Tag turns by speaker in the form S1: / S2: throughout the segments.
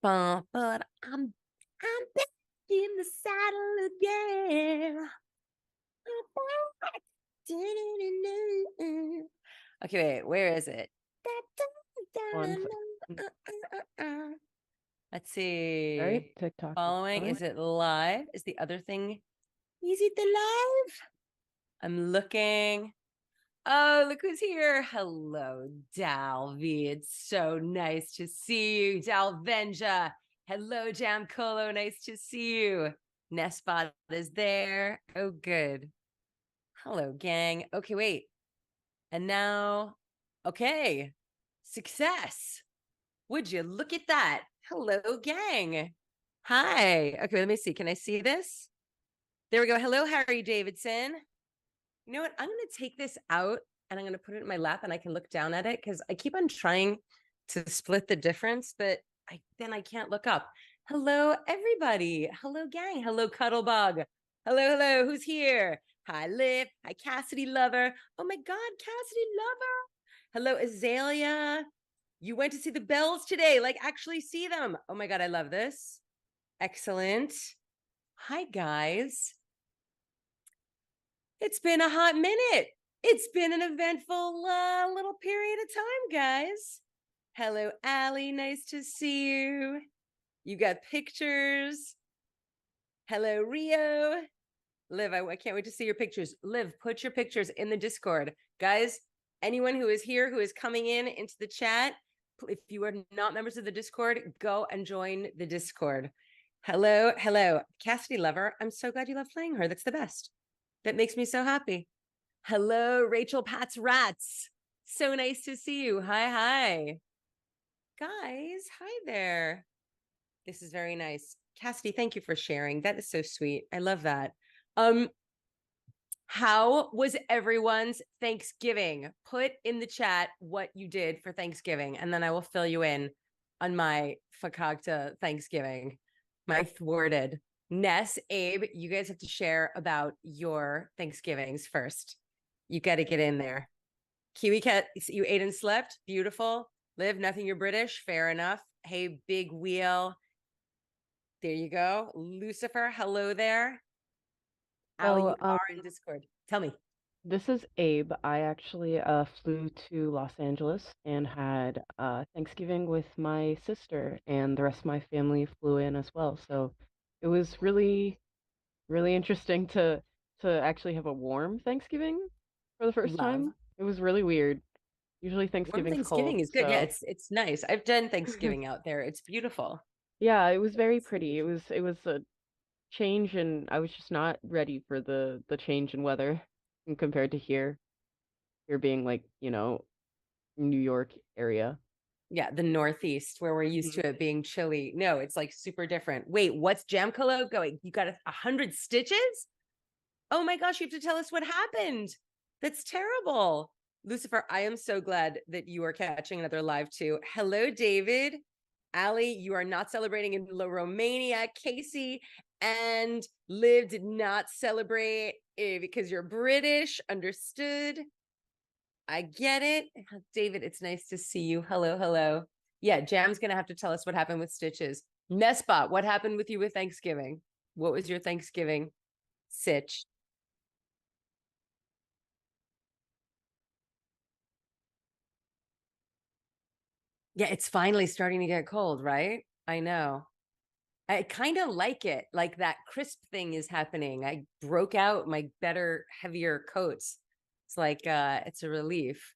S1: But I'm back in the saddle again. Okay, wait, where is it? Let's see.
S2: All right, TikTok.
S1: Following, is it live? Is the other thing? Is it the live? I'm looking. Oh, look who's here. Hello, Dalvi. It's so nice to see you, Dalvenja. Hello, Jam Colo. Nice to see you. Nespot is there. Oh, good. Hello, gang. Okay, wait. And now, okay. Success. Would you look at that? Hello, gang. Hi. Okay, let me see. Can I see this? There we go. Hello, Harry Davidson. You know what? I'm going to take this out and I'm going to put it in my lap and I can look down at it because I keep on trying to split the difference, but then I can't look up. Hello, everybody. Hello, gang. Hello, Cuddlebug. Hello. Who's here? Hi, Liv. Hi, Cassidy Lover. Oh my God, Cassidy Lover. Hello, Azalea. You went to see the bells today. Like, actually see them. Oh my God, I love this. Excellent. Hi, guys. It's been a hot minute. It's been an eventful little period of time, guys. Hello, Allie. Nice to see you. You got pictures. Hello, Rio. Liv, I can't wait to see your pictures. Liv, put your pictures in the Discord. Guys, anyone who is here, who is coming into the chat, if you are not members of the Discord, go and join the Discord. Hello. Cassidy Lover, I'm so glad you love playing her. That's the best. That makes me so happy. Hello, Rachel Pat's Rats. So nice to see you. Hi. Guys, hi there. This is very nice. Cassidy, thank you for sharing. That is so sweet. I love that. How was everyone's Thanksgiving? Put in the chat what you did for Thanksgiving, and then I will fill you in on my fakakta Thanksgiving, my thwarted. Ness, Abe, you guys have to share about your Thanksgivings first. You got to get in there. Kiwi Cat, you ate and slept. Beautiful. Liv, nothing, you're British. Fair enough. Hey, Big Wheel. There you go. Lucifer, hello there. Allie, you are in Discord. Tell me.
S2: This is Abe. I actually flew to Los Angeles and had Thanksgiving with my sister, and the rest of my family flew in as well. So it was really, really interesting to actually have a warm Thanksgiving for the first time. It was really weird. Usually
S1: Warm
S2: Thanksgiving's
S1: Thanksgiving
S2: cold,
S1: is good. Yeah,
S2: so
S1: it's nice. I've done Thanksgiving out there. It's beautiful.
S2: yeah, it was very pretty. It was a change, and I was just not ready for the change in weather compared to here being like, New York area.
S1: Yeah, the Northeast where we're used to it being chilly. No, it's like super different. Wait, what's Jamcolo going? You got 100 stitches? Oh my gosh, you have to tell us what happened. That's terrible. Lucifer, I am so glad that you are catching another live too. Hello, David. Allie, you are not celebrating in Romania. Casey and Liv did not celebrate because you're British. Understood. I get it. David, it's nice to see you. Hello. Yeah, Jam's going to have to tell us what happened with Stitches. Nespot, what happened with you with Thanksgiving? What was your Thanksgiving sitch? Yeah, it's finally starting to get cold, right? I know. I kind of like it. Like that crisp thing is happening. I broke out my better, heavier coats. It's like it's a relief.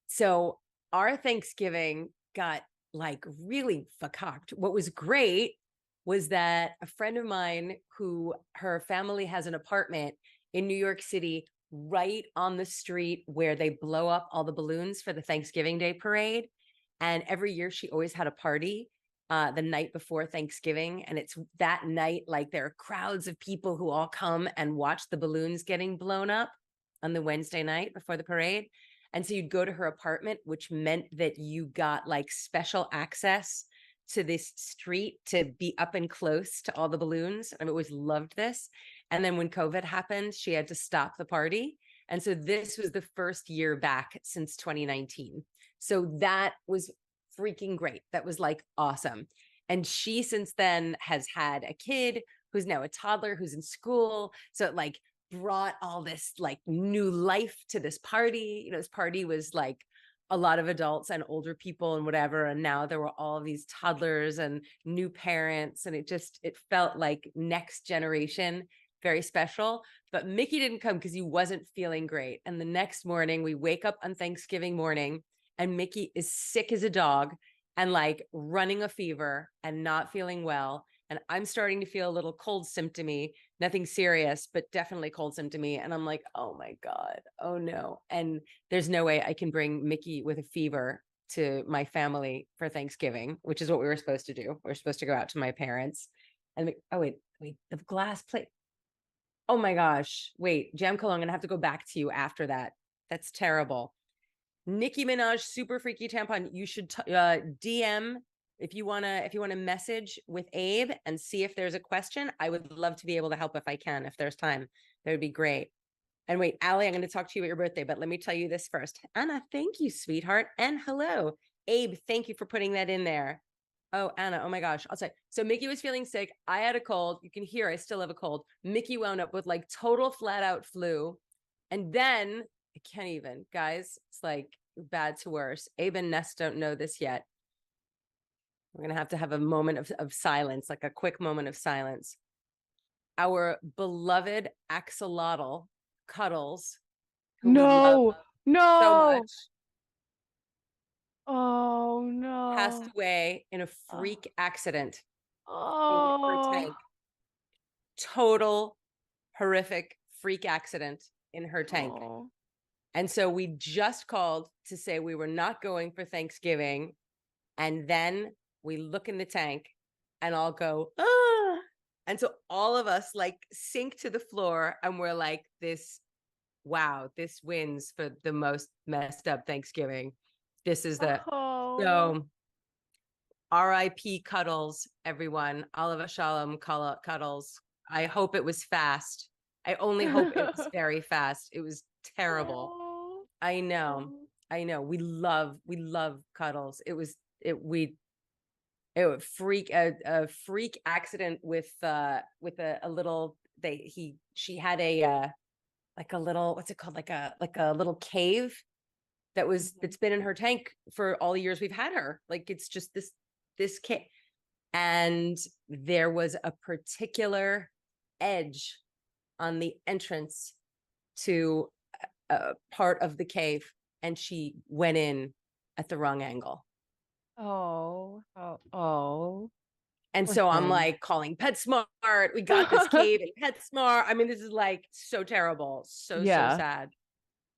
S1: So our Thanksgiving got like really fucked. What was great was that a friend of mine who her family has an apartment in New York City right on the street where they blow up all the balloons for the Thanksgiving Day parade. And every year she always had a party the night before Thanksgiving. And it's that night, like there are crowds of people who all come and watch the balloons getting blown up on the Wednesday night before the parade. And so you'd go to her apartment, which meant that you got like special access to this street to be up and close to all the balloons. I've always loved this. And then when COVID happened, she had to stop the party. And so this was the first year back since 2019. So that was freaking great. That was like awesome. And she since then has had a kid who's now a toddler who's in school. So it like brought all this like new life to this party. This party was like a lot of adults and older people and whatever. And now there were all of these toddlers and new parents. And it felt like next generation, very special. But Mickey didn't come because he wasn't feeling great. And the next morning we wake up on Thanksgiving morning and Mickey is sick as a dog and like running a fever and not feeling well. And I'm starting to feel a little cold symptomy, nothing serious, but definitely cold symptomy. And I'm like, oh my God, oh no. And there's no way I can bring Mickey with a fever to my family for Thanksgiving, which is what we were supposed to do. We are supposed to go out to my parents. And wait, the glass plate. Oh my gosh, wait, Jamco, I'm gonna have to go back to you after that. That's terrible. Nicki Minaj, super freaky tampon. You should DM if you wanna message with Abe and see if there's a question. I would love to be able to help if I can, if there's time. That would be great. And wait, Allie, I'm going to talk to you about your birthday, but let me tell you this first. Anna, thank you, sweetheart. And hello. Abe, thank you for putting that in there. Oh, Anna, oh my gosh. I'll say. So Mickey was feeling sick. I had a cold. You can hear I still have a cold. Mickey wound up with like total flat out flu. And then I can't even, guys, it's like bad to worse. Abe and Ness don't know this yet. We're going to have a moment of silence, like a quick moment of silence. Our beloved axolotl Cuddles, who we love
S2: No,
S1: so
S2: no.
S1: much,
S2: Oh
S1: passed
S2: no.
S1: away in a
S2: Oh,
S1: freak accident in her
S2: oh,
S1: tank. Total horrific freak accident in her tank.
S2: oh.
S1: And so we just called to say we were not going for Thanksgiving. And then we look in the tank and I'll go, ah. And so all of us like sink to the floor and we're like, wow, this wins for the most messed up Thanksgiving. This is
S2: Oh.
S1: so RIP Cuddles, everyone. Oliver Shalom Cuddles. I hope it was fast. I only hope it was very fast. It was terrible.
S2: Oh.
S1: I know.
S2: Oh.
S1: I know. We love Cuddles. It was a freak accident with a little she had a like a little, what's it called, like a little cave that's been in her tank for all the years we've had her. Like it's just this cave, and there was a particular edge on the entrance to a part of the cave, and she went in at the wrong angle.
S2: Oh. Oh. Oh.
S1: And
S2: Poor
S1: so I'm
S2: thing.
S1: like calling PetSmart. We got this cave in PetSmart. I mean, this is like so terrible. So
S2: Yeah.
S1: sad.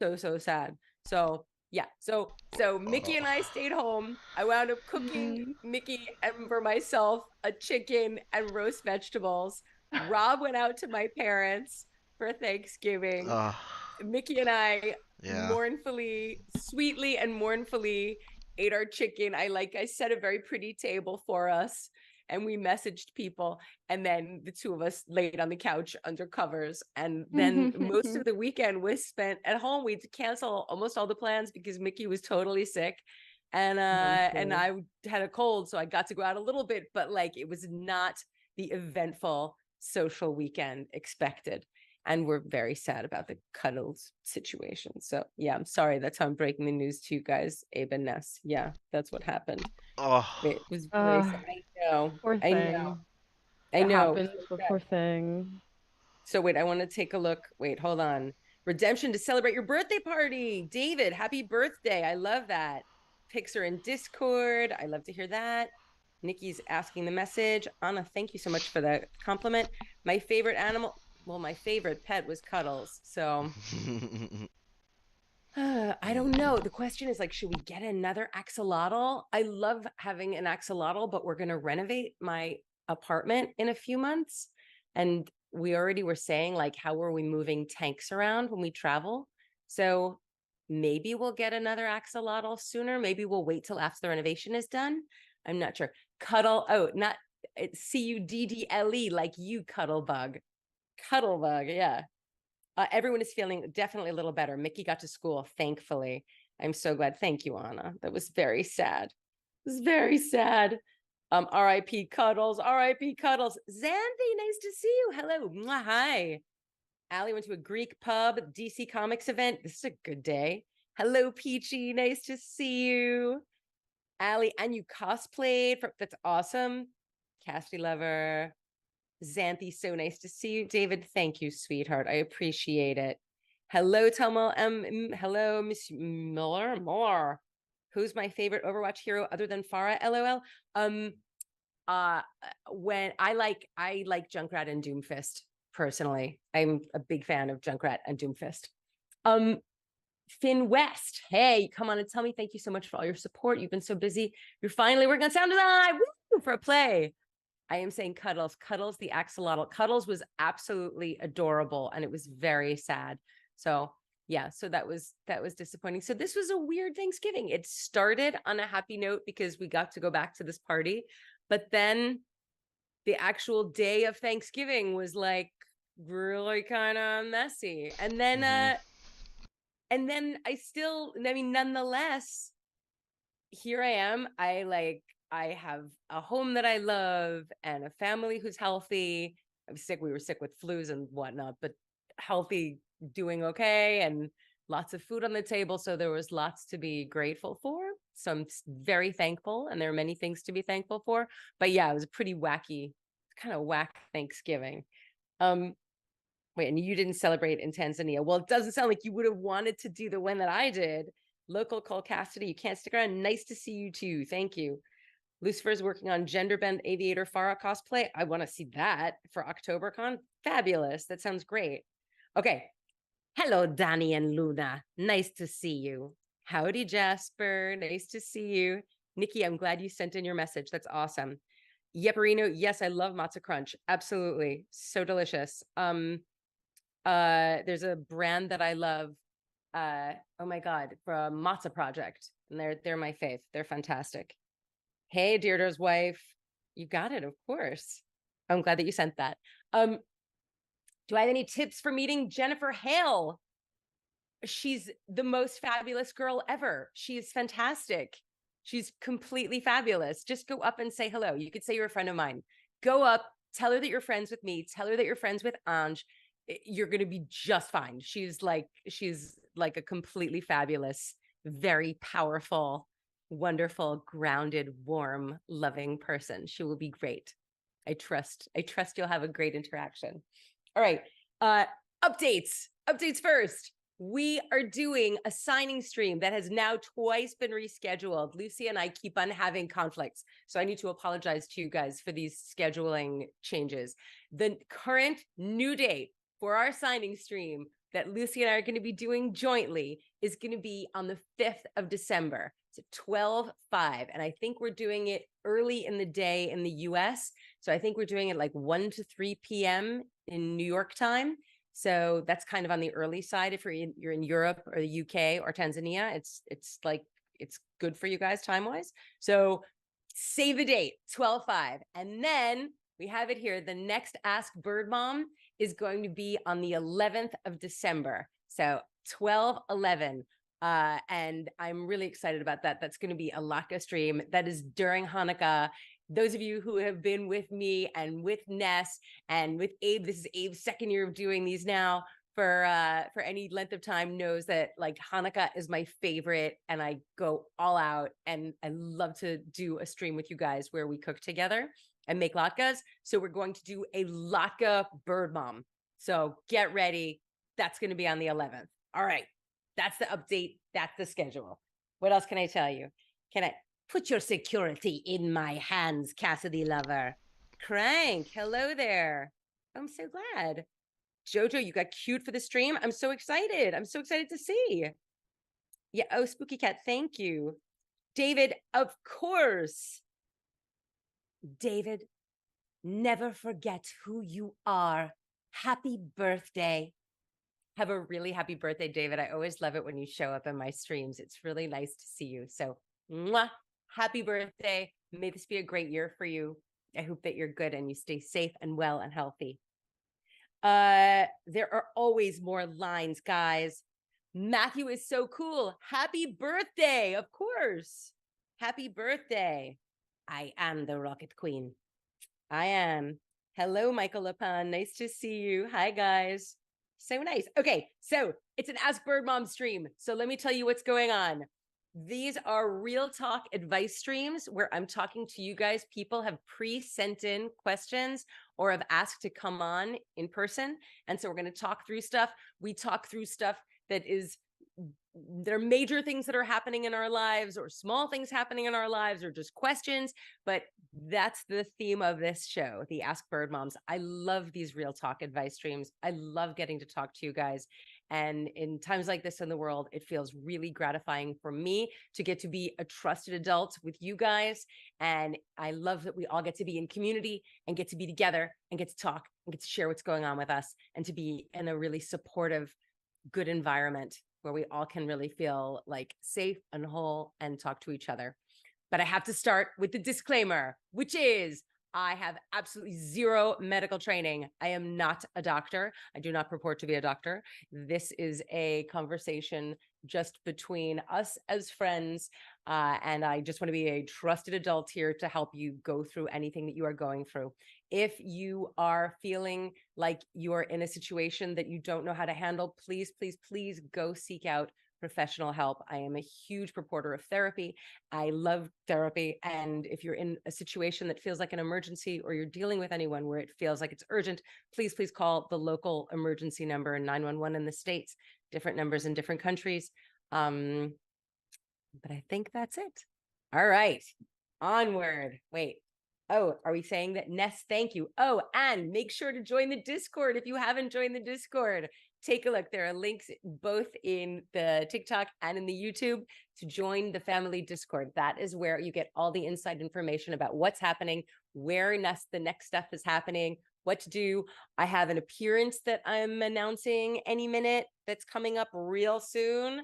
S1: So sad. So yeah. So Mickey and I stayed home. I wound up cooking
S2: Mm.
S1: Mickey and for myself a chicken and roast vegetables. Rob went out to my parents for Thanksgiving.
S3: Uh,
S1: Mickey and I
S3: yeah.
S1: mournfully, sweetly and mournfully ate our chicken. I set a very pretty table for us and we messaged people, and then the two of us laid on the couch under covers, and then most of the weekend was spent at home. We had to cancel almost all the plans because Mickey was totally sick, and
S2: I'm
S1: and
S2: sure.
S1: I had a cold, so I got to go out a little bit, but like it was not the eventful social weekend expected. And we're very sad about the Cuddles situation. So yeah, I'm sorry. That's how I'm breaking the news to you guys, Abe and Ness. Yeah, that's what happened.
S3: Oh,
S1: It was very
S2: Uh,
S1: sad. I know.
S2: Poor
S1: I know.
S2: thing.
S1: I
S2: It
S1: know.
S2: happens, but poor thing.
S1: So wait, I want to take a look. Wait, hold on. Redemption to celebrate your birthday party. David, happy birthday. I love that. Pics are in Discord. I love to hear that. Nikki's asking the message. Anna, thank you so much for the compliment. My favorite animal, well, my favorite pet was Cuddles. So I don't know. The question is like, should we get another axolotl? I love having an axolotl, but we're going to renovate my apartment in a few months. And we already were saying, like, how are we moving tanks around when we travel? So maybe we'll get another axolotl sooner. Maybe we'll wait till after the renovation is done. I'm not sure. Cuddle. Oh, not it's Cuddle, like you, Cuddlebug. Cuddlebug. Yeah. Everyone is feeling definitely a little better. Mickey got to school, thankfully. I'm so glad. Thank you, Anna. That was very sad. It's very sad. R.I.P. Cuddles, R.I.P. Cuddles. Xanthi, nice to see you. Hello. Mwah, hi. Allie went to a Greek pub, DC Comics event. This is a good day. Hello, Peachy. Nice to see you. Allie, and you cosplayed. That's awesome. Cassidy Lover. Xanthi, so nice to see you. David, thank you, sweetheart. I appreciate it. Hello, Telma. Hello, Miss Miller. Who's my favorite Overwatch hero other than Farah? LOL. Uh, when I like Junkrat and Doomfist personally. I'm a big fan of Junkrat and Doomfist. Finn West. Hey, come on and tell me. Thank you so much for all your support. You've been so busy. You're finally working on sound design. Woo, for a play. I am saying Cuddles. Cuddles, the axolotl. Cuddles was absolutely adorable, and it was very sad. So yeah, so that was disappointing. So this was a weird Thanksgiving. It started on a happy note because we got to go back to this party, but then the actual day of Thanksgiving was like really kind of messy. And then nonetheless, here I am. I have a home that I love and a family who's healthy. I'm sick. We were sick with flus and whatnot, but healthy, doing okay, and lots of food on the table. So there was lots to be grateful for. So I'm very thankful, and there are many things to be thankful for. But yeah, it was a pretty wacky, kind of whack Thanksgiving. Wait, and you didn't celebrate in Tanzania. Well, it doesn't sound like you would have wanted to do the one that I did. Local Cole Cassidy, you can't stick around. Nice to see you too. Thank you. Lucifer's working on Gender Bend Aviator Farah cosplay. I want to see that for OctoberCon. Fabulous. That sounds great. Okay. Hello, Danny and Luna. Nice to see you. Howdy, Jasper. Nice to see you. Nikki, I'm glad you sent in your message. That's awesome. Yepperino, yes, I love matzo crunch. Absolutely. So delicious. There's a brand that I love. Oh my God, from Matza Project. And they're my fave. They're fantastic. Hey, Deirdre's wife. You got it, of course. I'm glad that you sent that. Do I have any tips for meeting Jennifer Hale? She's the most fabulous girl ever. She is fantastic. She's completely fabulous. Just go up and say hello. You could say you're a friend of mine. Go up, tell her that you're friends with me, tell her that you're friends with Ange. You're going to be just fine. She's like a completely fabulous, very powerful, wonderful, grounded, warm, loving person. She will be great. I trust you'll have a great interaction. All right. Updates first. We are doing a signing stream that has now twice been rescheduled. Lucy and I keep on having conflicts. So I need to apologize to you guys for these scheduling changes. The current new date for our signing stream that Lucy and I are going to be doing jointly is going to be on the 5th of December. It's 12/5. And I think we're doing it early in the day in the US. So I think we're doing it like 1 to 3 p.m. in New York time. So that's kind of on the early side. If you're in Europe or the UK or Tanzania, it's good for you guys time wise. So save the date, 12/5. And then we have it here. The next Ask Bird Mom is going to be on the 11th of December. So 12/11. And I'm really excited about that. That's going to be a Laka stream. That is during Hanukkah. Those of you who have been with me and with Ness and with Abe, this is Abe's second year of doing these now for any length of time, knows that like Hanukkah is my favorite, and I go all out, and I love to do a stream with you guys where we cook together and make latkes. So we're going to do a latke bird mom. So get ready. That's going to be on the 11th. All right. That's the update. That's the schedule. What else can I tell you? Can I put your security in my hands, Cassidy lover? Crank, hello there. I'm so glad. Jojo, you got cute for the stream. I'm so excited. I'm so excited to see. Yeah. Oh, Spooky Cat, thank you. David, of course. David, never forget who you are. Happy birthday. Have a really happy birthday, David. I always love it when you show up in my streams. It's really nice to see you. So, mwah, happy birthday. May this be a great year for you. I hope that you're good and you stay safe and well and healthy. There are always more lines, guys. Matthew is so cool. Happy birthday, of course. Happy birthday. I am the Rocket Queen. I am. Hello, Michael Lapin. Nice to see you. Hi, guys. So nice. Okay, so it's an Ask Bird Mom stream. So let me tell you what's going on. These are real talk advice streams where I'm talking to you guys. People have pre-sent in questions or have asked to come on in person. And so we're going to talk through stuff. We talk through stuff that is there are major things that are happening in our lives or small things happening in our lives or just questions, but that's the theme of this show, the Ask Bird Moms. I love these real talk advice streams. I love getting to talk to you guys. And in times like this in the world, it feels really gratifying for me to get to be a trusted adult with you guys. And I love that we all get to be in community and get to be together and get to talk and get to share what's going on with us and to be in a really supportive, good environment where we all can really feel like safe and whole and talk to each other. But I have to start with the disclaimer, which is I have absolutely zero medical training. I am not a doctor. I do not purport to be a doctor. This is a conversation just between us as friends. And I just want to be a trusted adult here to help you go through anything that you are going through. If you are feeling like you're in a situation that you don't know how to handle, please, please, please go seek out professional help. I am a huge purporter of therapy. I love therapy. And if you're in a situation that feels like an emergency or you're dealing with anyone where it feels like it's urgent, please, please call the local emergency number 911 in the States, different numbers in different countries. But I think that's it. All right, onward. Wait. Oh, are we saying that? Ness, thank you. Oh, and make sure to join the Discord if you haven't joined the Discord. Take a look. There are links both in the TikTok and in the YouTube to join the family Discord. That is where you get all the inside information about what's happening, where the next stuff is happening, what to do. I have an appearance that I'm announcing any minute that's coming up real soon.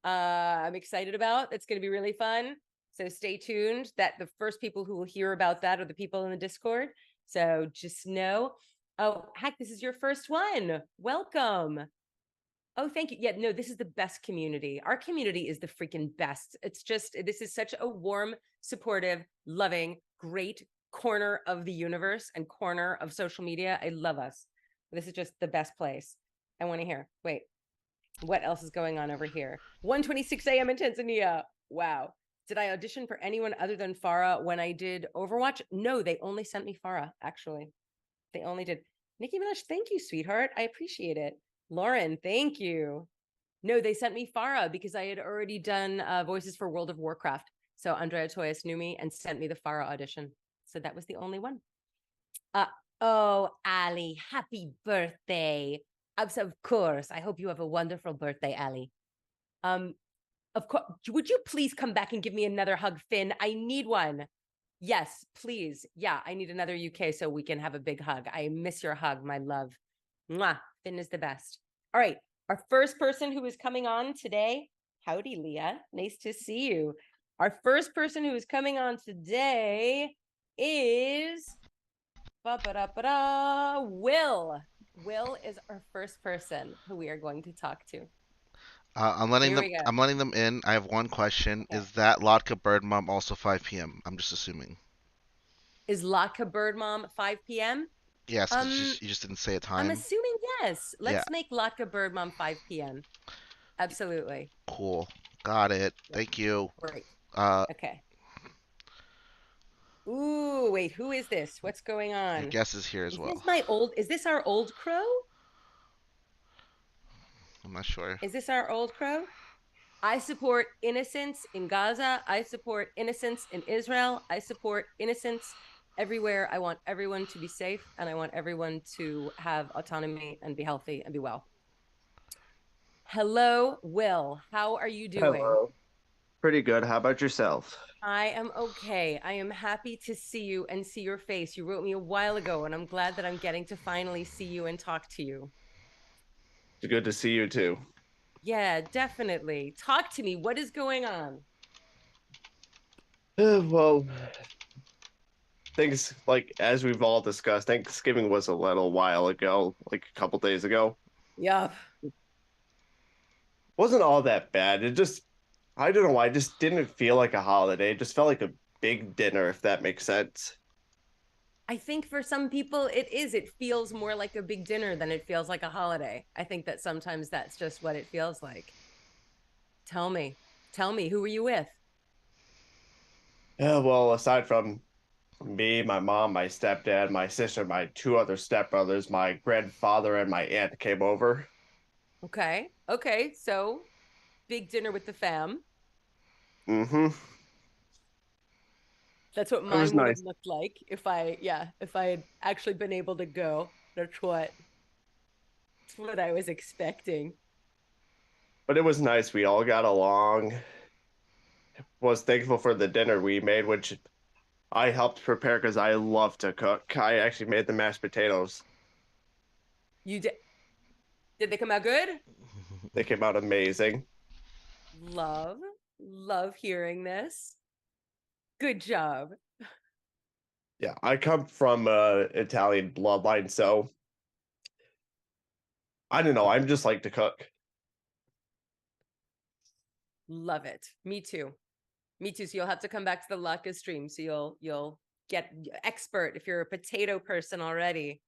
S1: I'm excited about. It's going to be really fun. So stay tuned. That the first people who will hear about that are the people in the Discord. So just know. Oh, heck, this is your first one. Welcome. Oh, thank you. Yeah, no, this is the best community. Our community is the freaking best. It's just, this is such a warm, supportive, loving, great corner of the universe and corner of social media. I love us. This is just the best place. I want to hear. Wait, what else is going on over here? 1:26 a.m. in Tanzania. Wow. Did I audition for anyone other than Farah when I did Overwatch? No, they only sent me Farah, actually. They only did. Nicki Minaj, thank you, sweetheart. I appreciate it. Lauren, thank you. No, they sent me Farah because I had already done voices for World of Warcraft. So Andrea Toyas knew me and sent me the Farah audition. So that was the only one. Oh, Ali, happy birthday. Of course. I hope you have a wonderful birthday, Ali. Of course, would you please come back and give me another hug, Finn? I need one. Yes, please. Yeah, I need another UK so we can have a big hug. I miss your hug, my love. Mwah. Finn is the best. All right, our first person who is coming on today. Howdy, Leah. Nice to see you. Our first person who is coming on today is Will. Will is our first person who we are going to talk to.
S3: I'm letting
S1: Here
S3: them.
S1: we go.
S3: I'm letting them in. I have one question.
S1: Okay.
S3: Is that Lotka Bird Mom also 5 p.m.? I'm just assuming.
S1: Is Latka Bird Mom 5 p.m.?
S3: Yes, because
S1: Um,
S3: you just didn't say a
S1: I'm
S3: time.
S1: assuming yes.
S3: Yeah,
S1: Let's make Latka Bird Mom 5 p.m. Absolutely.
S3: cool. Got it.
S1: Yep.
S3: Thank you.
S1: Great.
S3: Uh,
S1: Okay. Ooh, wait, who is this? What's going
S3: your
S1: on?
S3: guess is here as
S1: Is
S3: well.
S1: this is this our old crow?
S3: I'm not sure.
S1: Is this our old crow? I support innocence in Gaza. I support innocence in Israel. I support innocence everywhere. I want everyone to be safe and I want everyone to have autonomy and be healthy and be well. Hello, Will. How are you doing?
S4: Hello. Pretty good. How about yourself?
S1: I am okay. I am happy to see you and see your face. You wrote me a while ago, and I'm glad that I'm getting to finally see you and talk to you.
S4: It's good to see you too.
S1: Yeah, definitely. Talk to me. What is going on?
S4: Well, things like as we've all discussed, Thanksgiving was a little while ago, like a couple days ago.
S1: Yup.
S4: Wasn't all that bad. It just I don't know why, it just didn't feel like a holiday. It just felt like a big dinner, if that makes sense.
S1: I think for some people it is. It feels more like a big dinner than it feels like a holiday. I think that sometimes that's just what it feels like. Tell me. Tell me, who were you with?
S4: Yeah, well, aside from me, my mom, my stepdad, my sister, my two other stepbrothers, my grandfather, and my aunt came over.
S1: Okay. Okay. So big dinner with the fam.
S4: Mm-hmm.
S1: That's what
S4: It was
S1: mine would have
S4: nice,
S1: looked like if I had actually been able to go. That's what I was expecting.
S4: but it was nice. We all got along. Was thankful for the dinner we made, which I helped prepare because I love to cook. I actually made the mashed potatoes.
S1: You did they come out good?
S4: They came out amazing.
S1: Love, love hearing this. Good job.
S4: Yeah, I come from Italian bloodline, so I don't know. I'm just like to cook.
S1: Love it. Me too. Me too. So you'll have to come back to the Laka stream. So you'll get expert if you're a potato person already.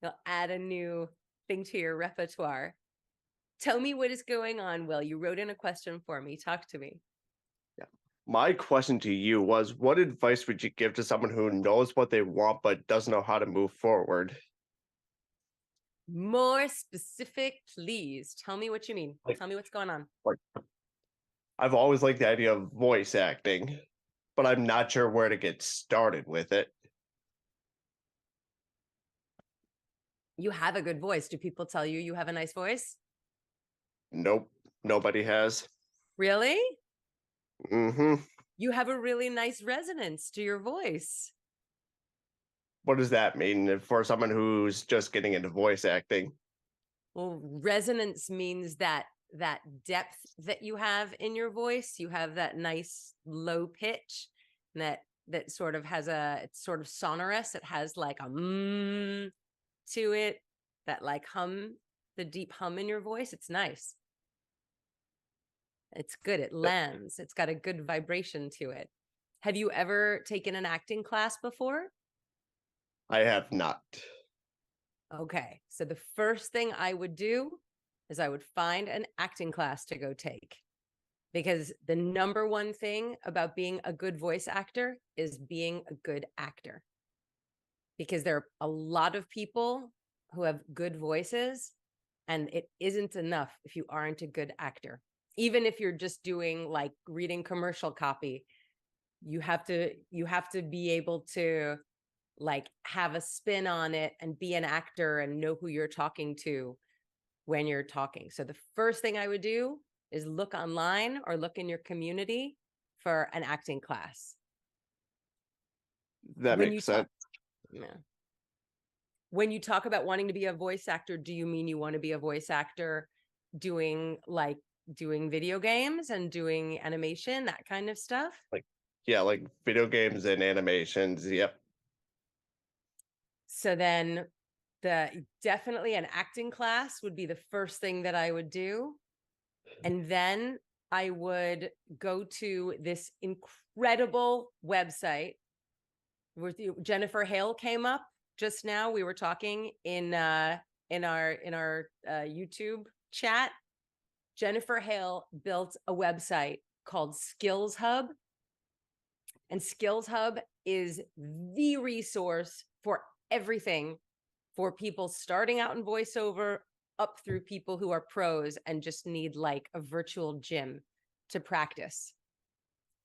S1: You'll add a new thing to your repertoire. Tell me what is going on, Will. You wrote in a question for me. Talk to me.
S4: Yeah. My question to you was, what advice would you give to someone who knows what they want but doesn't know how to move forward?
S1: More specific, please. Tell me what you mean.
S4: Like,
S1: Tell me what's going on.
S4: like I've always liked the idea of voice acting, but I'm not sure where to get started with it.
S1: You have a good voice. Do people tell you you have a nice voice?
S4: Nope, nobody has.
S1: Really?
S4: Mm-hmm.
S1: You have a really nice resonance to your voice.
S4: What does that mean for someone who's just getting into voice acting?
S1: Well, resonance means that depth that you have in your voice. You have that nice low pitch that sort of has it's sort of sonorous. It has like a to it, that like hum, the deep hum in your voice. It's nice. It's good. It lands. It's got a good vibration to it. Have you ever taken an acting class before?
S4: I have not.
S1: Okay. So the first thing I would do is I would find an acting class to go take. Because the number one thing about being a good voice actor is being a good actor. Because there are a lot of people who have good voices, and it isn't enough if you aren't a good actor. Even if you're just doing like reading commercial copy, you have to be able to like have a spin on it and be an actor and know who you're talking to when you're talking. So the first thing I would do is look online or look in your community for an acting class.
S4: That
S1: When you
S4: makes
S1: talk,
S4: sense.
S1: yeah. When you talk about wanting to be a voice actor, do you mean you want to be a voice actor doing video games and doing animation, that kind of stuff?
S4: Like, yeah, like video games and animations. Yep.
S1: So then definitely an acting class would be the first thing that I would do. And then I would go to this incredible website where Jennifer Hale came up just now. We were talking in our YouTube chat. Jennifer Hale built a website called Skills Hub. And Skills Hub is the resource for everything for people starting out in voiceover up through people who are pros and just need like a virtual gym to practice,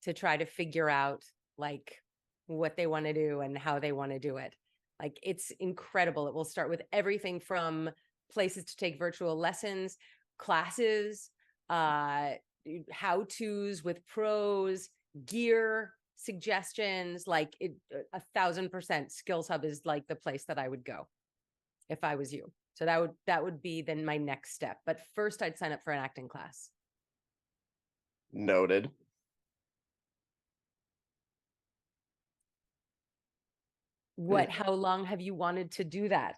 S1: to try to figure out like what they want to do and how they want to do it. Like it's incredible. It will start with everything from places to take virtual lessons, classes, how-tos with pros, gear suggestions, like 1,000%. Skills Hub is like the place that I would go if I was you. So that would be then my next step. But first I'd sign up for an acting class.
S4: Noted.
S1: How long have you wanted to do that?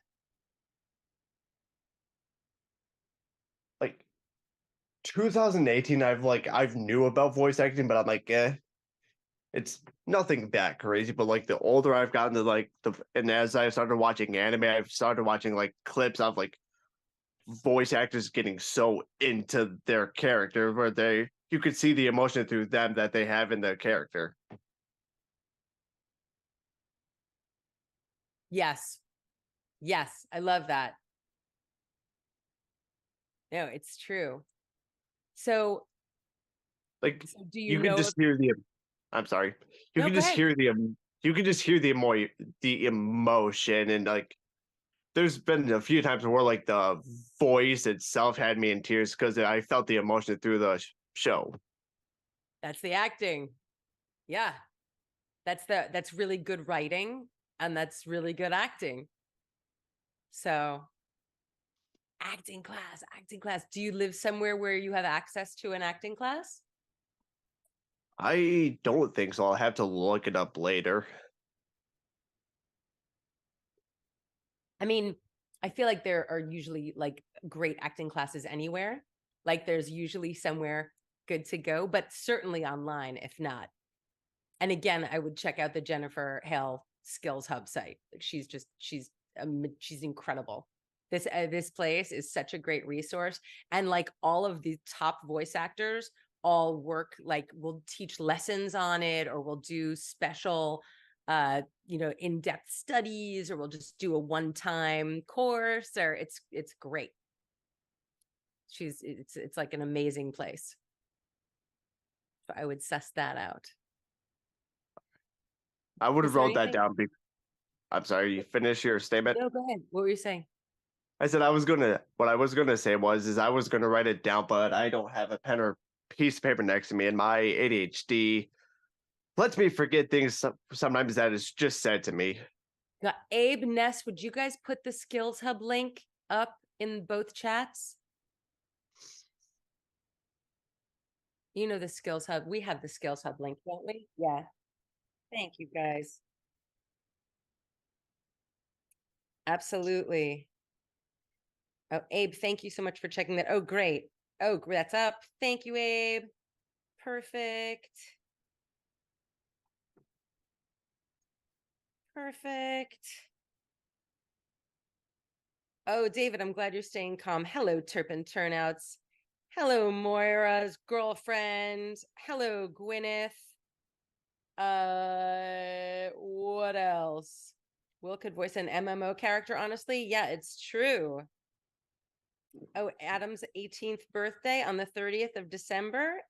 S4: Like, 2018, I've knew about voice acting, but I'm like, it's nothing that crazy. But like the older I've gotten to and as I started watching anime, I've started watching like clips of like voice actors getting so into their character where you could see the emotion through them that they have in their character.
S1: Yes. Yes. I love that. No, it's true. So,
S4: Like
S1: do you
S4: you can
S1: know?
S4: just hear the. I'm sorry. You
S1: No,
S4: can
S1: go
S4: just
S1: ahead.
S4: hear the emotion, and like there's been a few times where like the voice itself had me in tears because I felt the emotion through the show.
S1: That's the acting. Yeah. That's really good writing and that's really good acting. So, acting class, acting class. Do you live somewhere where you have access to an acting class?
S4: I don't think so. I'll have to look it up later.
S1: I mean, I feel like there are usually like great acting classes anywhere. Like there's usually somewhere good to go, but certainly online if not. And again, I would check out the Jennifer Hale Skills Hub site. Like she's incredible. This place is such a great resource, and like all of the top voice actors all work like will teach lessons on it, or will do special, in-depth studies, or we'll just do a one-time course. Or it's great. It's like an amazing place. So I would suss that out.
S4: I would
S1: Is
S4: have
S1: there
S4: wrote that
S1: anything?
S4: down. I'm sorry. You finish your statement.
S1: No, go ahead. What were you saying?
S4: I said what I was gonna say is I was gonna write it down, but I don't have a pen or piece of paper next to me, and my ADHD lets me forget things sometimes that is just said to me.
S1: Got Abe, Ness, would you guys put the Skills Hub link up in both chats? You know the Skills Hub. We have the Skills Hub link, don't we? Yeah. Thank you, guys. Absolutely. Oh, Abe, thank you so much for checking that. Oh, great. Oh, that's up. Thank you, Abe. Perfect. Perfect. Oh, David, I'm glad you're staying calm. Hello, Turpin Turnouts. Hello, Moira's girlfriend. Hello, Gwyneth. What else? Will could voice an MMO character, honestly. Yeah, it's true. Oh, Adam's 18th birthday on the 30th of December.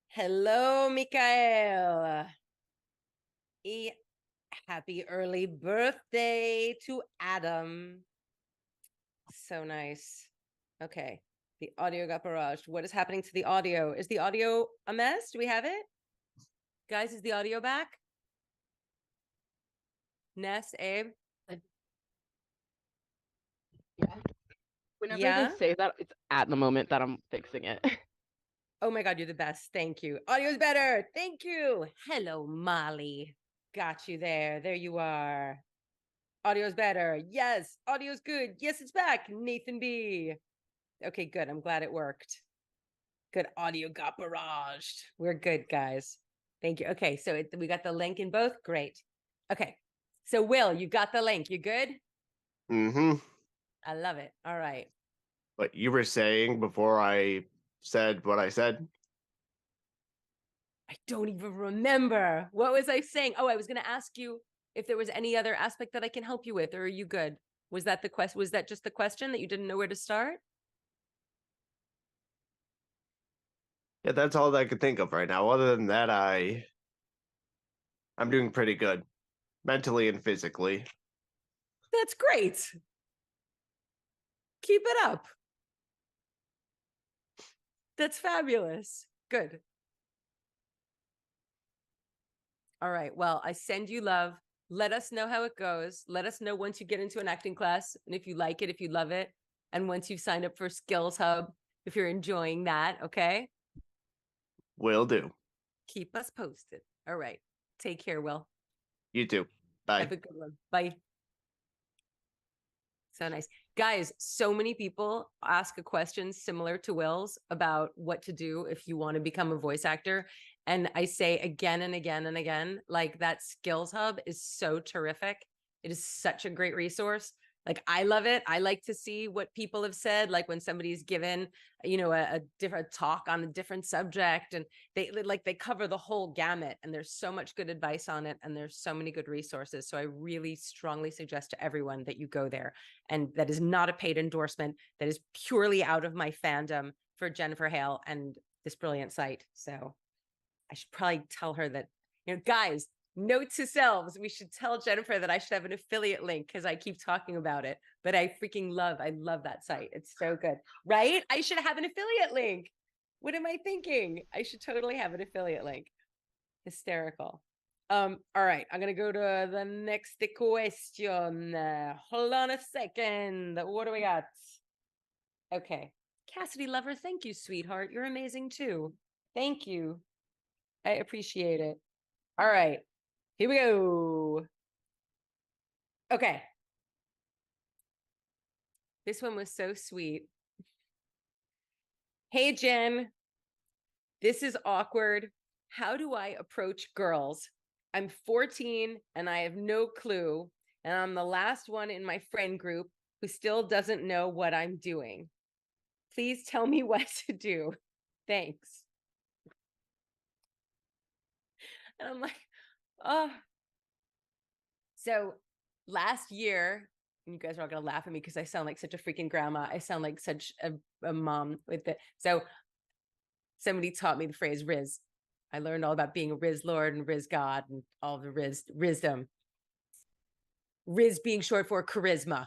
S1: Hello, Mikael. Happy early birthday to Adam. So nice. Okay. The audio got barraged. What is happening to the audio? Is the audio a mess? Do we have it? Guys, is the audio back? Ness, Abe?
S2: Yeah. Whenever
S1: Yeah?
S2: they say that, it's at the moment that I'm fixing it.
S1: Oh my God, you're the best. Thank you. Audio's better. Thank you. Hello, Molly. Got you there. There you are. Audio's better. Yes. Audio's good. Yes, it's back. Nathan B. Okay, good. I'm glad it worked. Good. Audio got barraged. We're good, guys. Thank you. Okay, so we got the link in both. Great. Okay. So Will, you got the link. You good?
S4: Mm-hmm.
S1: I love it. All right.
S4: But you were saying before I said what I said.
S1: I don't even remember. What was I saying? Oh, I was going to ask you if there was any other aspect that I can help you with, or are you good? Was that the quest? Was that just the question that you didn't know where to start?
S4: Yeah, that's all I could think of right now. Other than that, I'm doing pretty good, mentally and physically.
S1: That's great. Keep it up. That's fabulous. Good. All right. Well, I send you love. Let us know how it goes. Let us know once you get into an acting class and if you like it, if you love it. And once you've signed up for Skills Hub, if you're enjoying that, okay?
S4: Will do.
S1: Keep us posted. All right. Take care, Will.
S4: You too. Bye.
S1: Have a good one. Bye. So nice. Guys, so many people ask a question similar to Will's about what to do if you want to become a voice actor. And I say again and again and again, like that Skills Hub is so terrific. It is such a great resource. Like, I love it. I like to see what people have said, like when somebody's given, you know, a different talk on a different subject, and they cover the whole gamut, and there's so much good advice on it, and there's so many good resources. So I really strongly suggest to everyone that you go there. And that is not a paid endorsement. That is purely out of my fandom for Jennifer Hale and this brilliant site. So I should probably tell her that, you know, guys, note to selves, we should tell Jennifer that I should have an affiliate link because I keep talking about it. But I love that site. It's so good, right? I should have an affiliate link. What am I thinking? I should totally have an affiliate link. Hysterical. All right, I'm gonna go to the next question. Hold on a second. What do we got? Okay. Cassidy Lover, thank you, sweetheart. You're amazing too. Thank you. I appreciate it. All right, here we go. Okay. This one was so sweet. Hey, Jen, this is awkward. How do I approach girls? I'm 14 and I have no clue. And I'm the last one in my friend group who still doesn't know what I'm doing. Please tell me what to do. Thanks. And I'm like, oh. So last year, and you guys are all gonna laugh at me because I sound like such a freaking grandma. I sound like such a mom with it. So somebody taught me the phrase Riz. I learned all about being a Riz Lord and Riz God and all the Rizdom. Riz being short for charisma.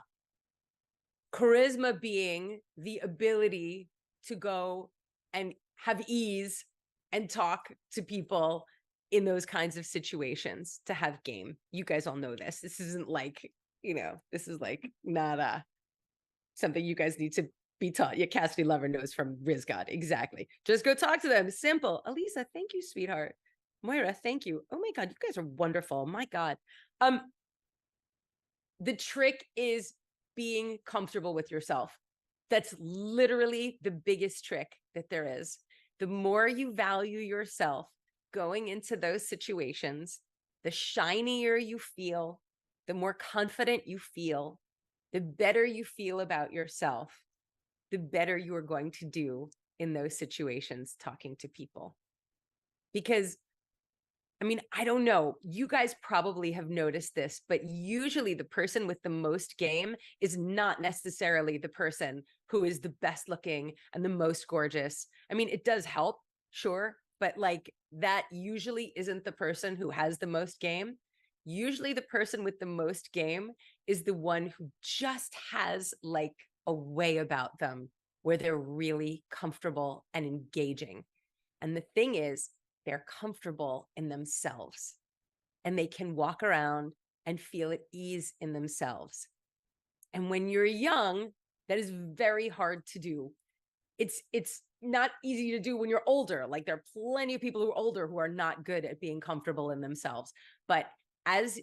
S1: Charisma being the ability to go and have ease and talk to people in those kinds of situations, to have game. You guys all know this. This isn't like, you know, this is like not something you guys need to be taught. Yeah, Cassidy Lover knows from Riz God. Exactly. Just go talk to them. Simple. Elisa, thank you, sweetheart. Moira, thank you. Oh my God, you guys are wonderful. My God. The trick is being comfortable with yourself. That's literally the biggest trick that there is. The more you value yourself going into those situations, the shinier you feel, the more confident you feel, the better you feel about yourself, the better you are going to do in those situations talking to people. Because I mean, I don't know. You guys probably have noticed this, but usually the person with the most game is not necessarily the person who is the best looking and the most gorgeous. I mean, it does help, sure, but like that usually isn't the person who has the most game. Usually the person with the most game is the one who just has like a way about them where they're really comfortable and engaging. And the thing is, they're comfortable in themselves and they can walk around and feel at ease in themselves. And when you're young, that is very hard to do. It's not easy to do when you're older. Like there are plenty of people who are older who are not good at being comfortable in themselves. But as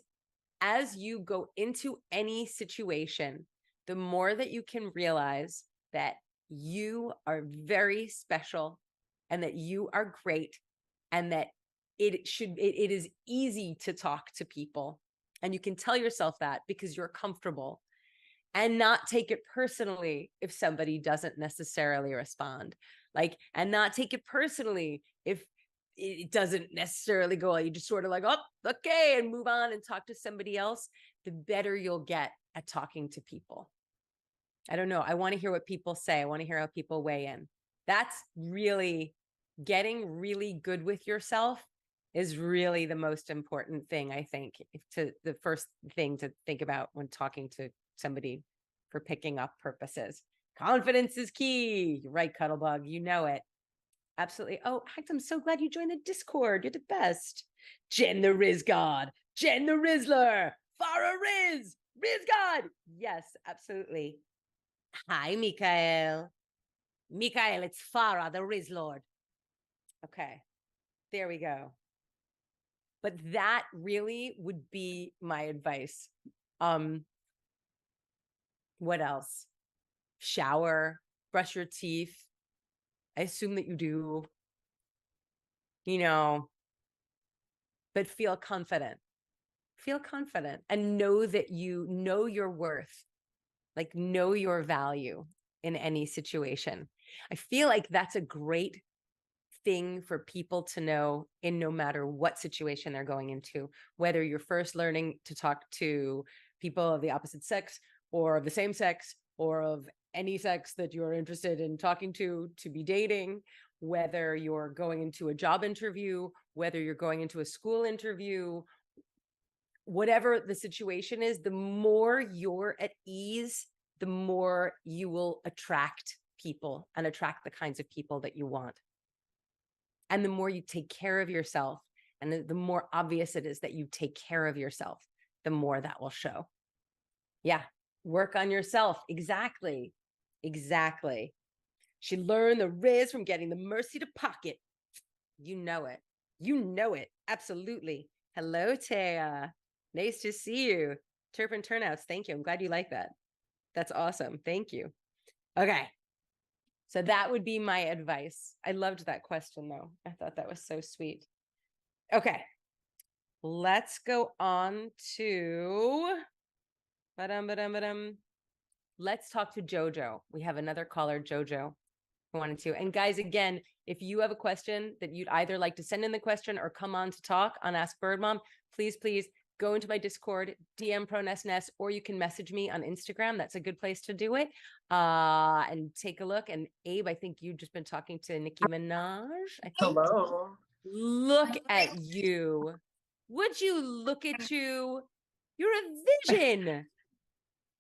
S1: you go into any situation, the more that you can realize that you are very special and that you are great, and that it is easy to talk to people. And you can tell yourself that because you're comfortable, and not take it personally if somebody doesn't necessarily respond. Like, and not take it personally if it doesn't necessarily go well. You just sort of like, oh, okay, and move on and talk to somebody else. The better you'll get at talking to people. I don't know. I want to hear what people say. I want to hear how people weigh in. That's really getting really good with yourself is really the most important thing, I think, to the first thing to think about when talking to somebody for picking up purposes. Confidence is key. You're right, Cuddlebug. You know it. Absolutely. Oh, Hags, I'm so glad you joined the Discord. You're the best. Jen the Riz God. Jen the Rizzler. Farah Riz. Riz God. Yes, absolutely. Hi, Mikael. Mikael, it's Farah, the Riz Lord. Okay, there we go. But that really would be my advice. What else? Shower, brush your teeth. I assume that you do, but feel confident. Feel confident and know that you know your worth, like know your value in any situation. I feel like that's a great thing for people to know in no matter what situation they're going into, whether you're first learning to talk to people of the opposite sex or of the same sex or of any sex that you're interested in talking to be dating, whether you're going into a job interview, whether you're going into a school interview, whatever the situation is, the more you're at ease, the more you will attract people and attract the kinds of people that you want. And the more you take care of yourself, and the more obvious it is that you take care of yourself, the more that will show. Yeah, work on yourself. Exactly. Exactly. She learned the riz from getting the mercy to pocket. You know it. You know it. Absolutely. Hello, Taya. Nice to see you. Turpin turnouts. Thank you. I'm glad you like that. That's awesome. Thank you. Okay. So that would be my advice. I loved that question, though. I thought that was so sweet. Okay. Let's go on to... Let's talk to Jojo. We have another caller, Jojo, who wanted to. And guys, again, if you have a question that you'd either like to send in the question or come on to talk on Ask Bird Mom, please go into my Discord, DM ProNestNest, or you can message me on Instagram. That's a good place to do it. And take a look. And Abe, I think you've just been talking to Nicki Minaj. I think.
S5: Hello.
S1: Look at you. Would you look at you? You're a vision.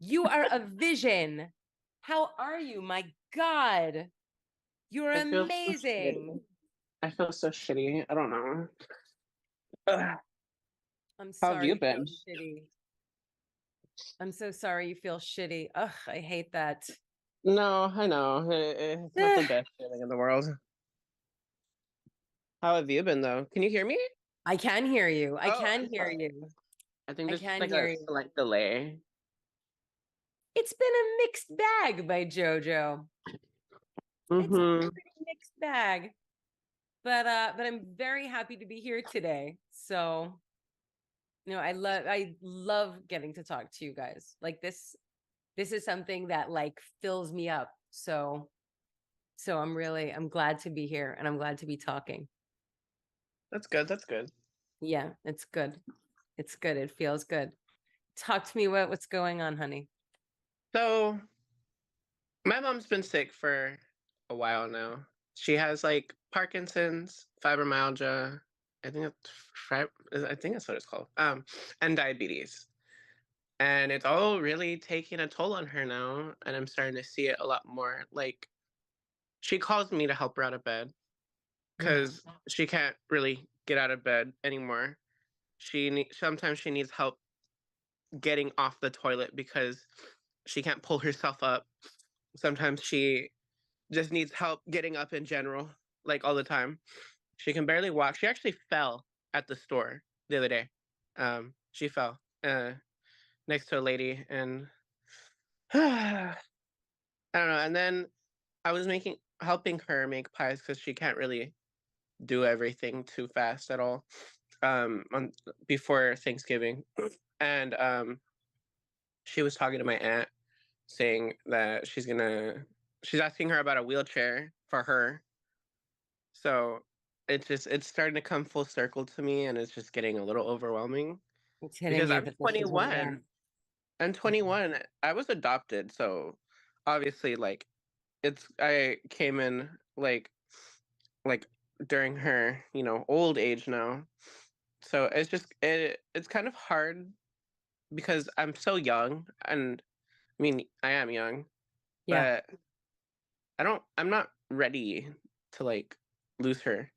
S1: You are a vision. How are you? My God. You're
S5: I feel so
S1: amazing.
S5: shitty. I feel so shitty. I don't know. Ugh.
S1: I'm
S5: How have
S1: sorry
S5: you
S1: you feel
S5: been?
S1: shitty. I'm so sorry you feel shitty. Ugh, I hate that.
S5: No, I know. It's not the best feeling in the world. How have you been, though? Can you hear me?
S1: I can hear you. I
S5: Oh,
S1: can
S5: I'm
S1: hear
S5: sorry.
S1: you.
S5: I think
S1: I
S5: there's
S1: can
S5: like
S1: hear
S5: a
S1: you.
S5: slight delay.
S1: It's been a mixed bag by JoJo. It's been a pretty mixed bag. But I'm very happy to be here today. So, I love getting to talk to you guys. Like this is something that like fills me up. So I'm glad to be here and I'm glad to be talking.
S5: That's good. That's good.
S1: Yeah, it's good. It's good. It feels good. Talk to me about what's going on, honey.
S5: So, my mom's been sick for a while now. She has like Parkinson's, fibromyalgia. I think that's what it's called. And diabetes. And it's all really taking a toll on her now, and I'm starting to see it a lot more. Like, she calls me to help her out of bed because she can't really get out of bed anymore. Sometimes she needs help getting off the toilet because she can't pull herself up. Sometimes she just needs help getting up in general, like all the time. She can barely walk. She actually fell at the store the other day. She fell next to a lady, and I don't know. And then I was helping her make pies because she can't really do everything too fast at all. Before Thanksgiving, and she was talking to my aunt, saying that she's asking her about a wheelchair for her. So it's starting to come full circle to me, and it's just getting a little overwhelming
S1: It's hitting
S5: because
S1: you
S5: I'm
S1: that this is what it
S5: 21.
S1: is.
S5: I'm 21. I was adopted, so obviously, like, I came in like during her, old age now. So it's kind of hard because I'm so young, and I mean, I am young,
S1: Yeah.
S5: but I'm not ready to like lose her.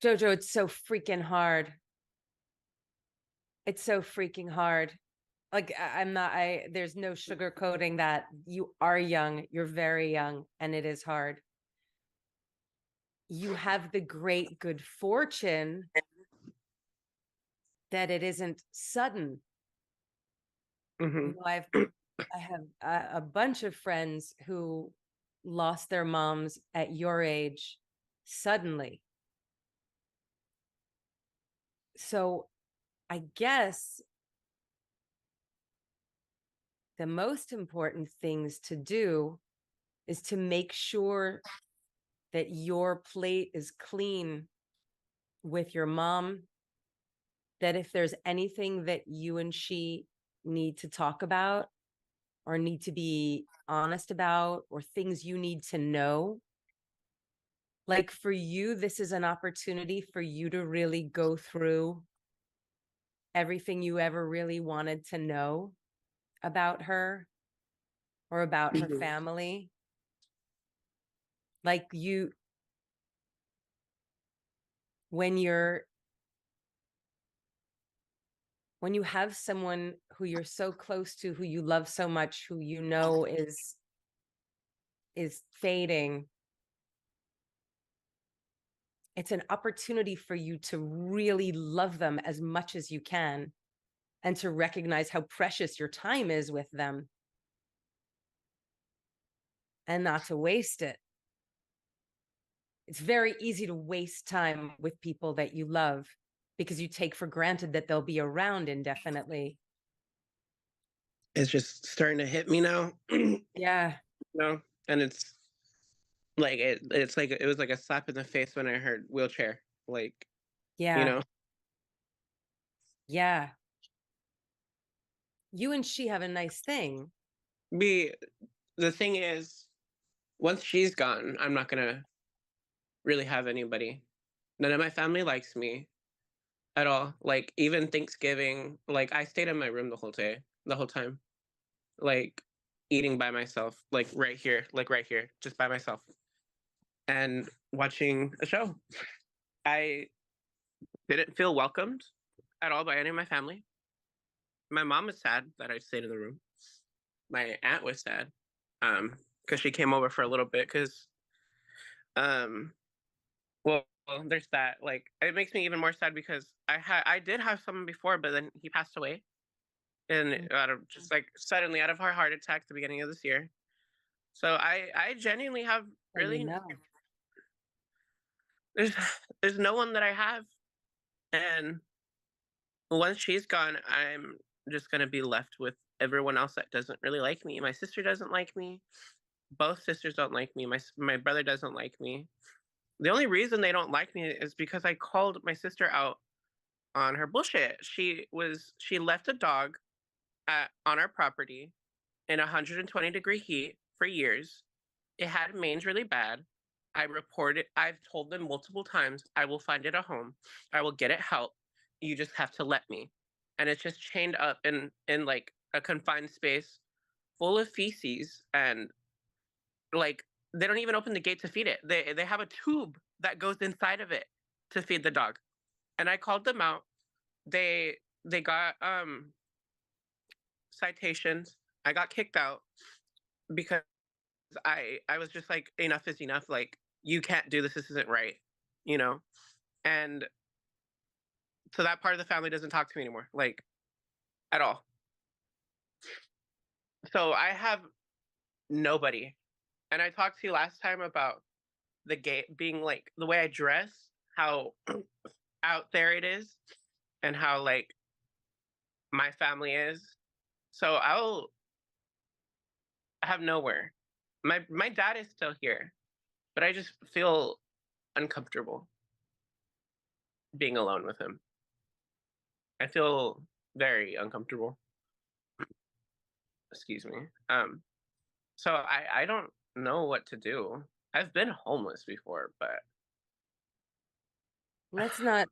S1: Jojo, it's so freaking hard. It's so freaking hard. Like there's no sugarcoating that. You are young, you're very young, and it is hard. You have the great good fortune that it isn't sudden.
S5: Hmm.
S1: You know, I have a bunch of friends who lost their moms at your age suddenly. So I guess the most important things to do is to make sure that your plate is clean with your mom, that if there's anything that you and she need to talk about or need to be honest about, or things you need to know, like for you, this is an opportunity for you to really go through everything you ever really wanted to know about her or about her
S5: Hmm.
S1: family. Like when when you have someone who you're so close to, who you love so much, who you know is fading, it's an opportunity for you to really love them as much as you can and to recognize how precious your time is with them and not to waste it. It's very easy to waste time with people that you love because you take for granted that they'll be around indefinitely.
S5: It's just starting to hit me now. You
S1: Yeah.
S5: know, and it's like it's like it was like a slap in the face when I heard wheelchair. Like, you
S1: Yeah.
S5: know,
S1: Yeah. You and she have a nice thing.
S5: be the thing is, once she's gone, I'm not gonna really have anybody. None of my family likes me at all. Like even Thanksgiving, like I stayed in my room the whole day, the whole time, like eating by myself, like right here, just by myself, and watching a show. I didn't feel welcomed at all by any of my family. My mom was sad that I stayed in the room. My aunt was sad, because she came over for a little bit. Because, um, well, there's that. Like, it makes me even more sad because I did have someone before, but then he passed away, and out of just like suddenly out of our heart attack at the beginning of this year. So I genuinely have
S1: And you
S5: really
S1: know.
S5: there's there's no one that I have, and once she's gone, I'm just gonna be left with everyone else that doesn't really like me. My sister doesn't like me. Both sisters don't like me. My brother doesn't like me. The only reason they don't like me is because I called my sister out on her bullshit. She left a dog on our property in 120-degree heat for years. It had mange really bad. I reported. I've told them multiple times. I will find it a home. I will get it help. You just have to let me. And it's just chained up in like a confined space, full of feces, and like they don't even open the gate to feed it. They have a tube that goes inside of it to feed the dog. And I called them out. They got citations. I got kicked out because I was just like, enough is enough. Like, you can't do this. This isn't right, you know? And so that part of the family doesn't talk to me anymore, like, at all. So I have nobody. And I talked to you last time about the gay being like the way I dress, how out there it is, and how like my family is. So I have nowhere. My dad is still here, but I just feel uncomfortable being alone with him. I feel very uncomfortable. Excuse me. So I don't know what to do. I've been homeless before, but
S1: Let's not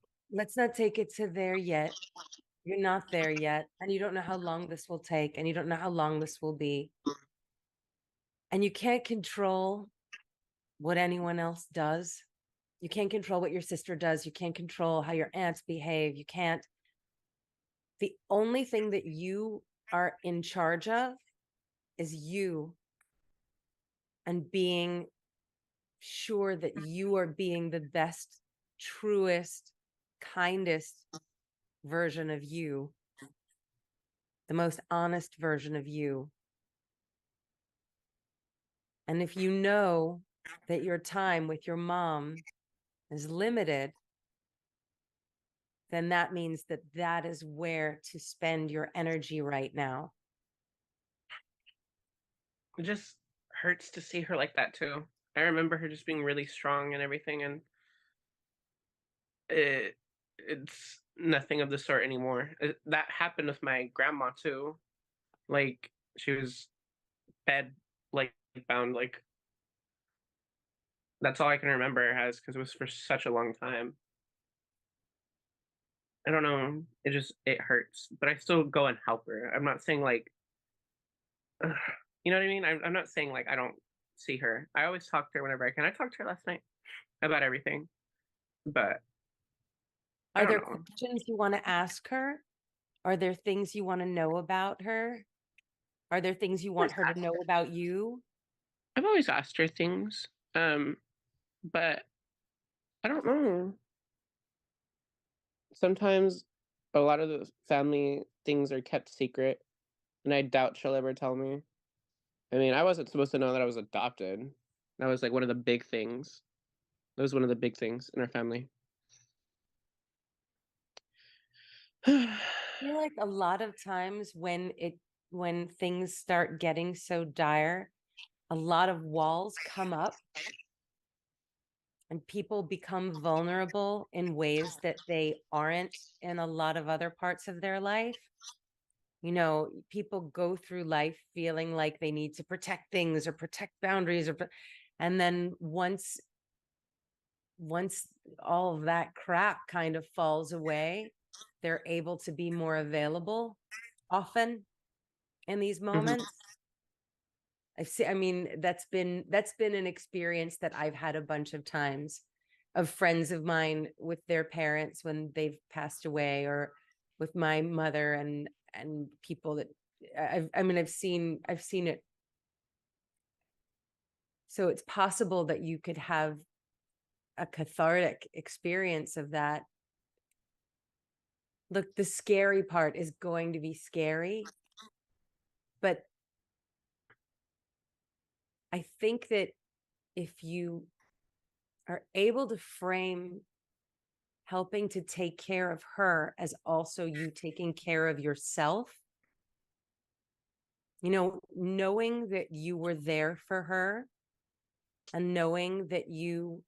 S1: take it to there yet. You're not there yet, and you don't know how long this will take, and you don't know how long this will be. And you can't control what anyone else does. You can't control what your sister does. You can't control how your aunts behave. You can't. The only thing that you are in charge of is you and being sure that you are being the best, truest, kindest version of you, the most honest version of you. And if you know that your time with your mom is limited, then that means that that is where to spend your energy right now.
S5: It just hurts to see her like that too. I remember her just being really strong and everything, and it's nothing of the sort anymore. That happened with my grandma too. Like, she was bed like bound. Like, that's all I can remember her as, because it was for such a long time. I don't know. It hurts, but I still go and help her. I'm not saying like, ugh, you know what I mean. I'm not saying like I don't see her. I always talk to her whenever I can. I talked to her last night about everything, but I
S1: Are
S5: don't
S1: there
S5: know.
S1: questions you want to ask her? Are there things you want to know about her? Are there things you want her to know about you?
S5: I've always asked her things, but I don't know. Sometimes a lot of the family things are kept secret, and I doubt she'll ever tell me. I mean, I wasn't supposed to know that I was adopted. That was like one of the big things. That was one of the big things in our family.
S1: I feel like a lot of times when things start getting so dire, a lot of walls come up and people become vulnerable in ways that they aren't in a lot of other parts of their life. You know, people go through life feeling like they need to protect things or protect boundaries and then once all of that crap kind of falls away, they're able to be more available often in these moments. I mean, that's been an experience that I've had a bunch of times of friends of mine with their parents when they've passed away, or with my mother and people that I've seen it. So it's possible that you could have a cathartic experience of that. Look, the scary part is going to be scary, but I think that if you are able to frame helping to take care of her as also you taking care of yourself, you know, knowing that you were there for her and knowing that you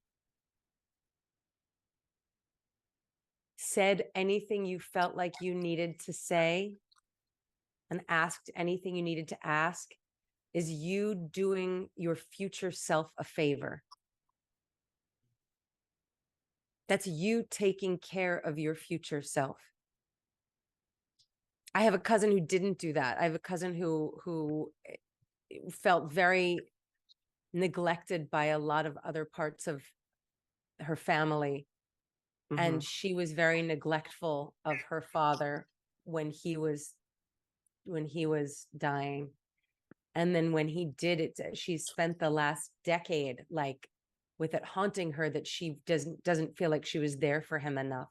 S1: said anything you felt like you needed to say and asked anything you needed to ask, is you doing your future self a favor. That's you taking care of your future self. I have a cousin who didn't do that. I have a cousin who felt very neglected by a lot of other parts of her family. And she was very neglectful of her father when he was dying. And then when he did it, she spent the last decade like with it haunting her that she doesn't feel like she was there for him enough.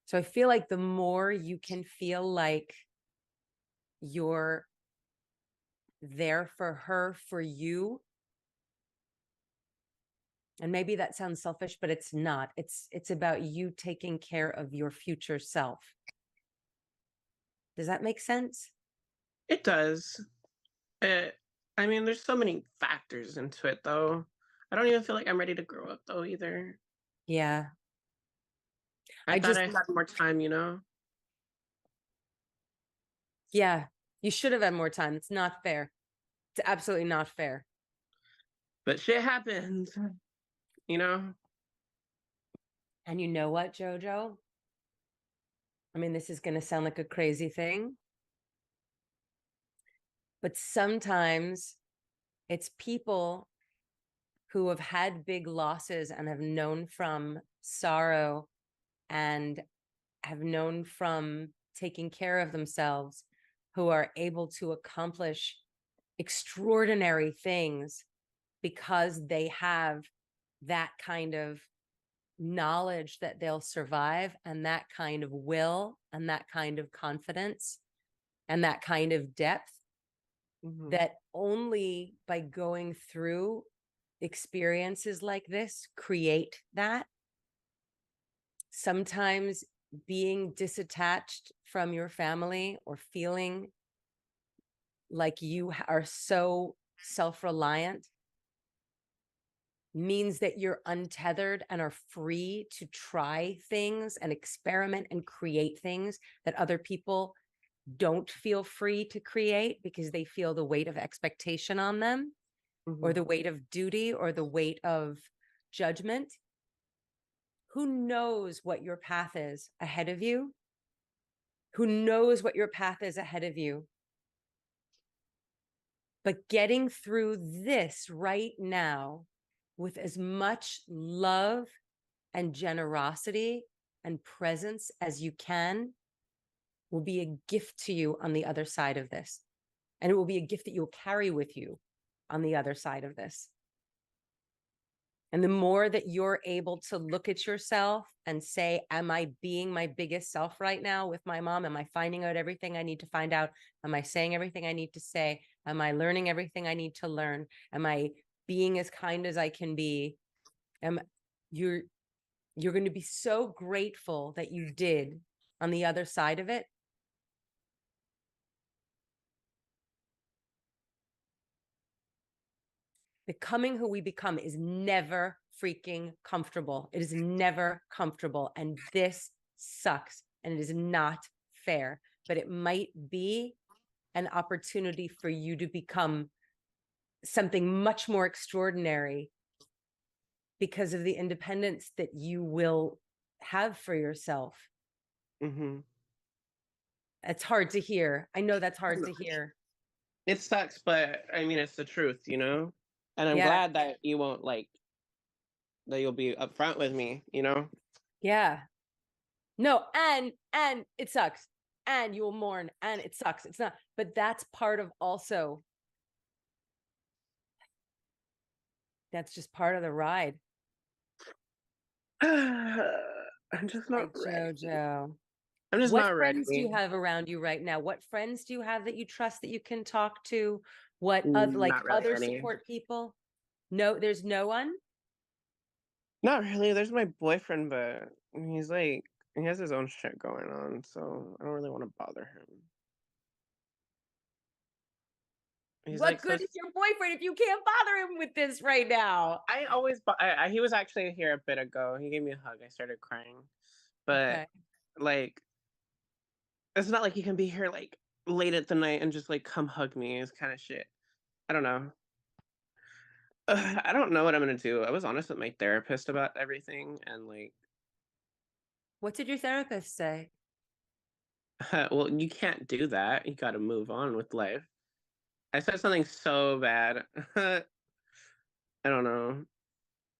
S1: So I feel like the more you can feel like you're there for her, for you, and maybe that sounds selfish, but it's not. It's about you taking care of your future self. Does that make sense?
S5: It does. I mean, there's so many factors into it, though. I don't even feel like I'm ready to grow up, though, either.
S1: Yeah.
S5: I thought I had more time, you know?
S1: Yeah. You should have had more time. It's not fair. It's absolutely not fair.
S5: But shit happens, you know?
S1: And you know what, Jojo? I mean, this is going to sound like a crazy thing, but sometimes it's people who have had big losses and have known from sorrow and have known from taking care of themselves who are able to accomplish extraordinary things because they have that kind of knowledge that they'll survive, and that kind of will and that kind of confidence and that kind of depth
S5: Mhm.
S1: that only by going through experiences like this create that. Sometimes being disattached from your family or feeling like you are so self-reliant means that you're untethered and are free to try things and experiment and create things that other people don't feel free to create because they feel the weight of expectation on them or
S5: Mhm.
S1: the weight of duty or the weight of judgment. Who knows what your path is ahead of you? Who knows what your path is ahead of you? But getting through this right now with as much love and generosity and presence as you can will be a gift to you on the other side of this. And it will be a gift that you'll carry with you on the other side of this. And the more that you're able to look at yourself and say, am I being my biggest self right now with my mom? Am I finding out everything I need to find out? Am I saying everything I need to say? Am I learning everything I need to learn? Am I being as kind as I can be? You're going to be so grateful that you did on the other side of it. Becoming who we become is never freaking comfortable. It is never comfortable. And this sucks. And it is not fair. But it might be an opportunity for you to become something much more extraordinary because of the independence that you will have for yourself.
S5: Mhm.
S1: It's hard to hear. I know that's hard to hear.
S5: It sucks, but I mean, it's the truth, you know? And I'm
S1: Yeah.
S5: glad that you won't that you'll be upfront with me, you know?
S1: Yeah. No, and it sucks. And you will mourn and it sucks. It's not, but that's part of also. That's just part of the ride.
S5: I'm just not ready.
S1: Jojo.
S5: I'm just
S1: What
S5: not ready.
S1: friends do you have around you right now? What friends do you have that you trust that you can talk to? What
S5: Not really
S1: other
S5: any.
S1: support people? No, there's no one.
S5: Not really. There's my boyfriend, but he's like, he has his own shit going on, so I don't really want to bother him. He's
S1: What
S5: like,
S1: good is your boyfriend if you can't bother him with this right now?
S5: I always, he was actually here a bit ago. He gave me a hug. I started crying, but
S1: Okay.
S5: like, it's not like he can be here like late at the night and just like come hug me. It's kind of shit. I don't know. I don't know what I'm gonna do. I was honest with my therapist about everything, and like,
S1: What did your therapist say?
S5: well, you can't do that. You got to move on with life. I said something so bad. I don't know.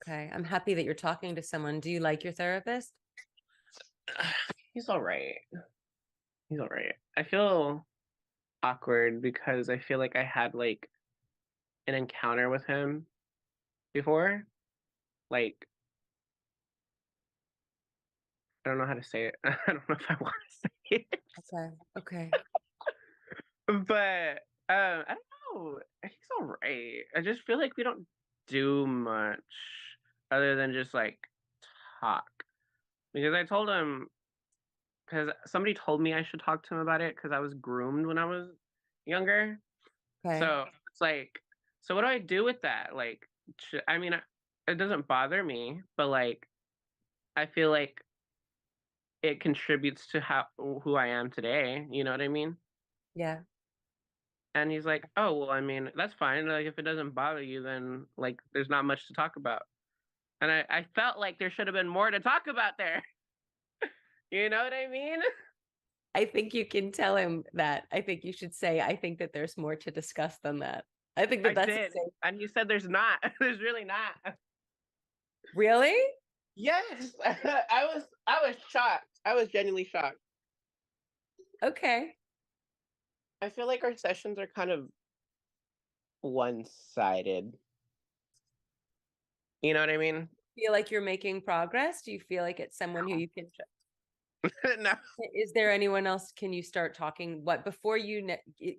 S1: Okay. I'm happy that you're talking to someone. Do you like your therapist?
S5: He's all right. He's all right. I feel awkward because I feel like I had like an encounter with him before. Like, I don't know how to say it. I don't know if I want to say it.
S1: Okay. Okay.
S5: But I don't know. He's all right. I just feel like we don't do much other than just like talk. Because I told him, because somebody told me I should talk to him about it because I was groomed when I was younger.
S1: Okay.
S5: So it's like, so what do I do with that? Like, I mean, it doesn't bother me, but like, I feel like it contributes to who I am today. You know what I mean?
S1: Yeah.
S5: And he's like, oh, well, I mean, that's fine. Like, if it doesn't bother you, then like, there's not much to talk about. And I felt like there should have been more to talk about there. You know what I mean?
S1: I think you can tell him that. I think you should say, I think that there's more to discuss than that. I think that
S5: I
S1: that's
S5: did. And he said there's not. There's really not.
S1: really
S5: Yes. I was shocked. I was genuinely shocked.
S1: okay.
S5: I feel like our sessions are kind of one-sided. You know what I mean?
S1: feel like you're making progress? Do you feel like it's someone who you can
S5: No.
S1: Is there anyone else? Can you start talking? What before you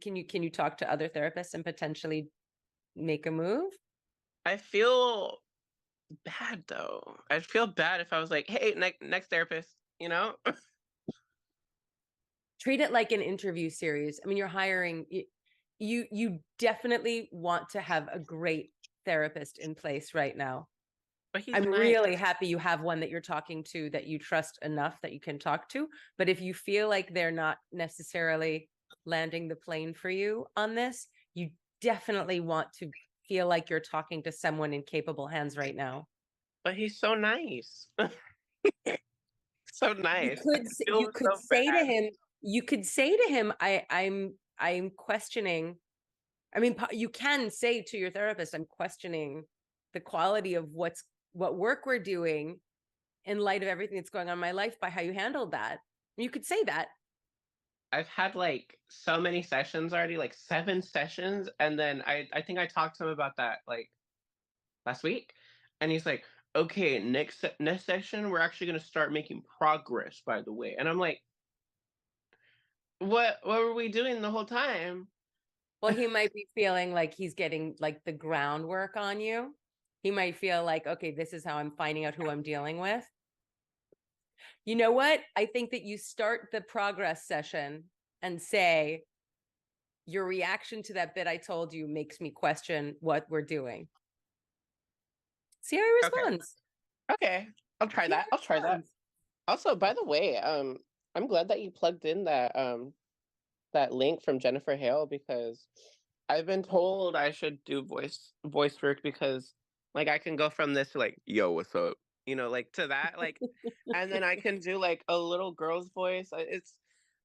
S1: can you talk to other therapists and potentially make a move?
S5: I feel bad though. I'd feel bad if I was like, "Hey, next therapist," you know?
S1: Treat it like an interview series. I mean, you're hiring you definitely want to have a great therapist in place right now.
S5: But he's
S1: I'm
S5: nice.
S1: really happy you have one that you're talking to that you trust enough that you can talk to. But if you feel like they're not necessarily landing the plane for you on this, you definitely want to feel like you're talking to someone in capable hands right now.
S5: But he's so nice. So
S1: You
S5: nice. I
S1: could
S5: feel
S1: you could
S5: so
S1: say to
S5: bad.
S1: him, I'm questioning. I mean, you can say to your therapist, I'm questioning the quality of what work we're doing in light of everything that's going on in my life by how you handled that. You could say that.
S5: I've had like so many sessions already, like 7 sessions, and then I think I talked to him about that like last week, and he's like, "Okay, next session we're actually gonna start making progress, by the way." And I'm like, "What were we doing the whole time?"
S1: Well, he might be feeling like he's getting like the groundwork on you. He might feel like, okay, this is how I'm finding out who I'm dealing with. You know what? I think that you start the progress session and say, your reaction to that bit I told you makes me question what we're doing. See how he
S5: Okay.
S1: responds.
S5: Okay, I'll try
S1: See how
S5: that.
S1: he
S5: I'll try that.
S1: responds.
S5: Also, by the way, I'm glad that you plugged in that link from Jennifer Hale, because I've been told I should do voice work because like I can go from this to like, "Yo, what's up?" like to that, like, and then I can do like a little girl's voice.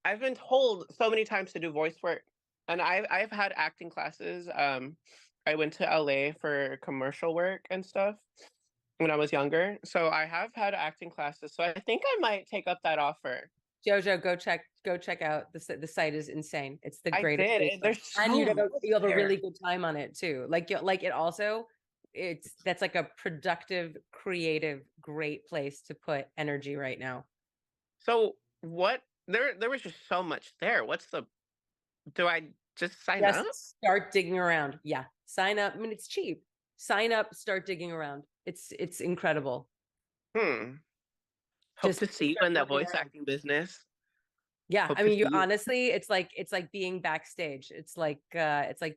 S5: I've been told so many times to do voice work, and I've had acting classes. I went to LA for commercial work and stuff when I was younger, so I have had acting classes. So I think I might take up that offer.
S1: Jojo, go check out the site is insane. It's the
S5: I
S1: greatest
S5: did.
S1: resource.
S5: There's
S1: And
S5: so much
S1: you have a
S5: there.
S1: really good time on it too. Like it also that's like a productive, creative, great place to put energy right now.
S5: So what? There was just so much there. Do I just sign up?
S1: Just start digging around. Yeah. Sign up. I mean, it's cheap. Sign up, start digging around. It's incredible.
S5: Hope
S1: Just
S5: to see you
S1: start
S5: in that
S1: looking
S5: voice
S1: around.
S5: acting business.
S1: Yeah,
S5: Hope
S1: I
S5: to
S1: mean, you
S5: see you.
S1: honestly, it's like being backstage. It's like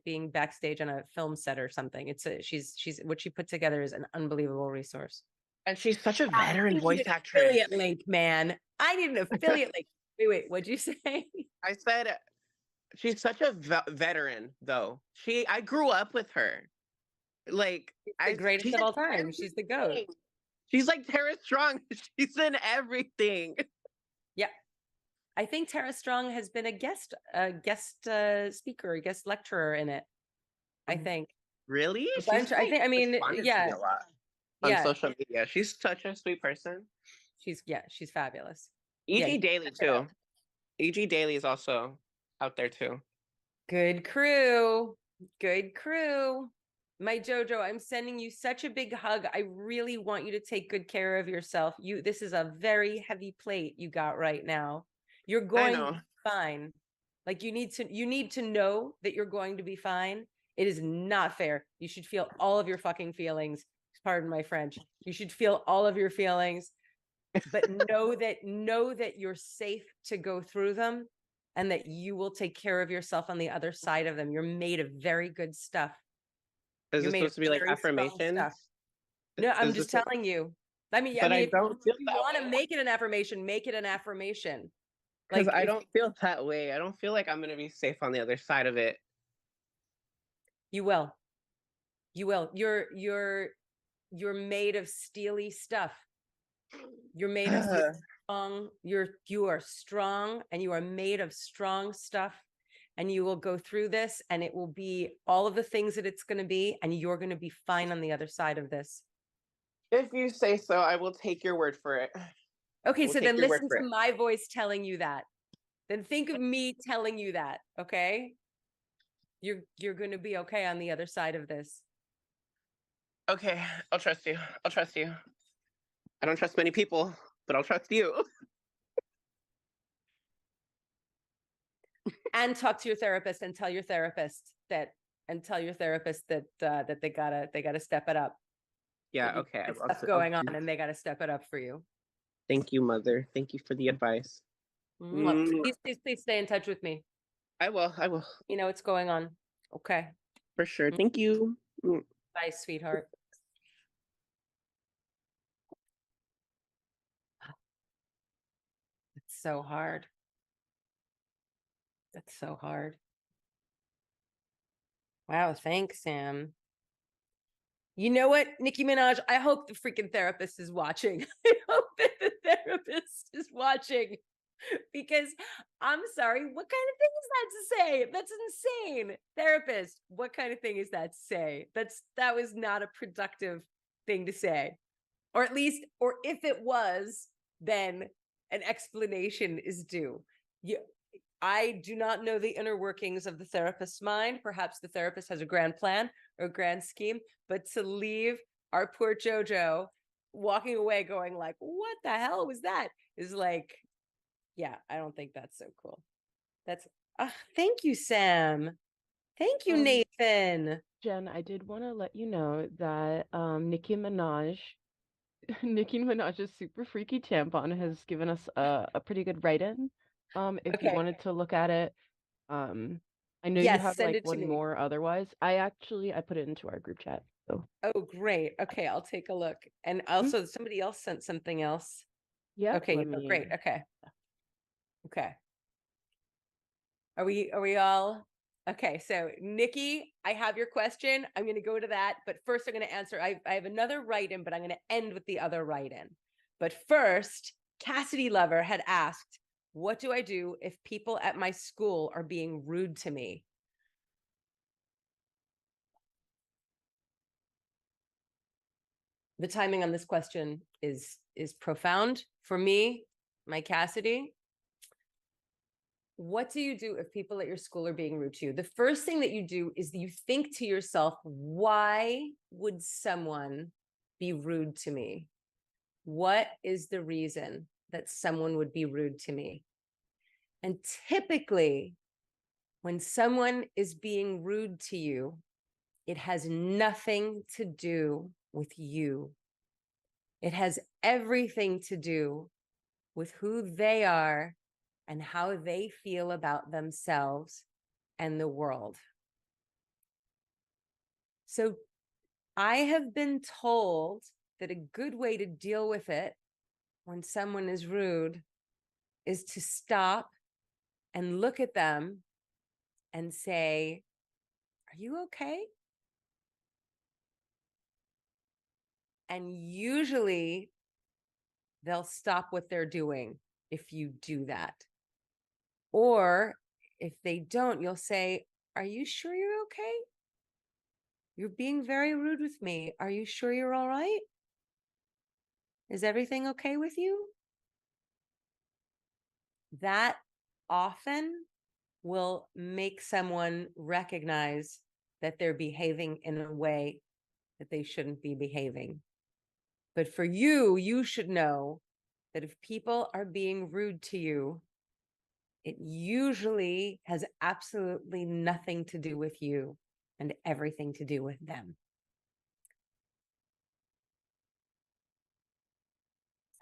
S1: being backstage on a film set or something. She's what she put together is an unbelievable resource.
S5: And she's such a
S1: I
S5: veteran
S1: need
S5: voice
S1: an
S5: actress.
S1: affiliate link, man. I need an affiliate link. Wait, what'd you say?
S5: I said she's such a veteran, though. I grew up with her. Like
S1: The greatest
S5: she's
S1: of
S5: in
S1: all time. She's the GOAT.
S5: everything. She's like Tara Strong. She's in everything.
S1: Yeah. I think Tara Strong has been a guest speaker, a guest lecturer in it. I think.
S5: Really?
S1: A
S5: She's
S1: bunch. I
S5: like
S1: think. I mean,
S5: responded to me a lot on
S1: yeah.
S5: social media. She's such a sweet person.
S1: She's fabulous.
S5: EG
S1: Yeah,
S5: Daily
S1: check it out.
S5: too. EG Daily is also out there too.
S1: Good crew. Good crew. My Jojo, I'm sending you such a big hug. I really want you to take good care of yourself. This is a very heavy plate you got right now. You're
S5: I
S1: going to
S5: know.
S1: be fine. Like you need to know that you're going to be fine. It is not fair. You should feel all of your fucking feelings. Pardon my French. You should feel all of your feelings, but know that you're safe to go through them and that you will take care of yourself on the other side of them. You're made of very good stuff.
S5: Is
S1: You're
S5: this
S1: made of
S5: supposed to be like
S1: very strong
S5: affirmations?
S1: stuff. No, I'm
S5: Is
S1: just
S5: this
S1: telling you. I mean,
S5: but I
S1: if
S5: don't feel
S1: you
S5: that
S1: want to
S5: way.
S1: make it an affirmation, make it an affirmation.
S5: Because
S1: Like
S5: I
S1: if
S5: don't feel that way. I don't feel like I'm gonna be safe on the other side of it.
S1: you will. You will. You're made of steely stuff. You're made of strong. You are strong and you are made of strong stuff. And you will go through this and it will be all of the things that it's going to be. And you're going to be fine on the other side of this.
S5: If you say so, I will take your word for it.
S1: Okay,
S5: We'll
S1: so
S5: take
S1: then
S5: your word
S1: listen
S5: for
S1: to
S5: it.
S1: my voice telling you that. Then think of me telling you that, okay? You're going to be okay on the other side of this.
S5: Okay, I'll trust you. I'll trust you. I don't trust many people, but I'll trust you.
S1: And talk to your therapist and tell your therapist that that they gotta step it up.
S5: Yeah,
S1: That you
S5: okay.
S1: got stuff going on and they gotta step it up for you.
S5: Thank you, Mother. Thank you for the advice.
S1: Please stay in touch with me.
S5: I will. I will.
S1: You know what's going on. Okay.
S5: For sure. Thank you.
S1: Bye, sweetheart. It's so hard. That's so hard. Wow, thanks, Sam. You know what, Nicki Minaj? I hope the freaking therapist is watching. I hope that the therapist is watching because I'm sorry, what kind of thing is that to say? That's insane. Therapist, what kind of thing is that to say? That was not a productive thing to say. Or at least, or if it was, then an explanation is due. I do not know the inner workings of the therapist's mind. Perhaps the therapist has a grand plan or a grand scheme, but to leave our poor JoJo walking away going like, what the hell was that? Is like, yeah, I don't think that's so cool. That's, thank you, Sam. Thank you, Nathan.
S2: Jen, I did want to let you know that Nicki Minaj, Nicki Minaj's super freaky tampon has given us a pretty good write-in. If you
S1: Okay.
S2: wanted to look at it, I know you
S1: Yes,
S2: have
S1: send
S2: like
S1: it to
S2: one
S1: me.
S2: more otherwise. I put it into our group chat. So
S1: Oh, great. Okay, I'll take a look. And also somebody else sent something else.
S2: yeah,
S1: Okay,
S2: let me.
S1: great. Okay. Okay. Are we all okay? So Nikki, I have your question. I'm gonna go to that, but first I'm gonna answer. I have another write-in, but I'm gonna end with the other write-in. But first, Cassidy Lover had asked, what do I do if people at my school are being rude to me? The timing on this question is profound for me, my Cassidy. What do you do if people at your school are being rude to you? The first thing that you do is you think to yourself, why would someone be rude to me? What is the reason that someone would be rude to me? And typically, when someone is being rude to you, it has nothing to do with you. It has everything to do with who they are and how they feel about themselves and the world. So I have been told that a good way to deal with it when someone is rude is to stop and look at them and say, are you okay? And usually they'll stop what they're doing if you do that. Or if they don't, you'll say, are you sure you're okay? You're being very rude with me. Are you sure you're all right? Is everything okay with you? That often will make someone recognize that they're behaving in a way that they shouldn't be behaving. But for you, you should know that if people are being rude to you, it usually has absolutely nothing to do with you and everything to do with them.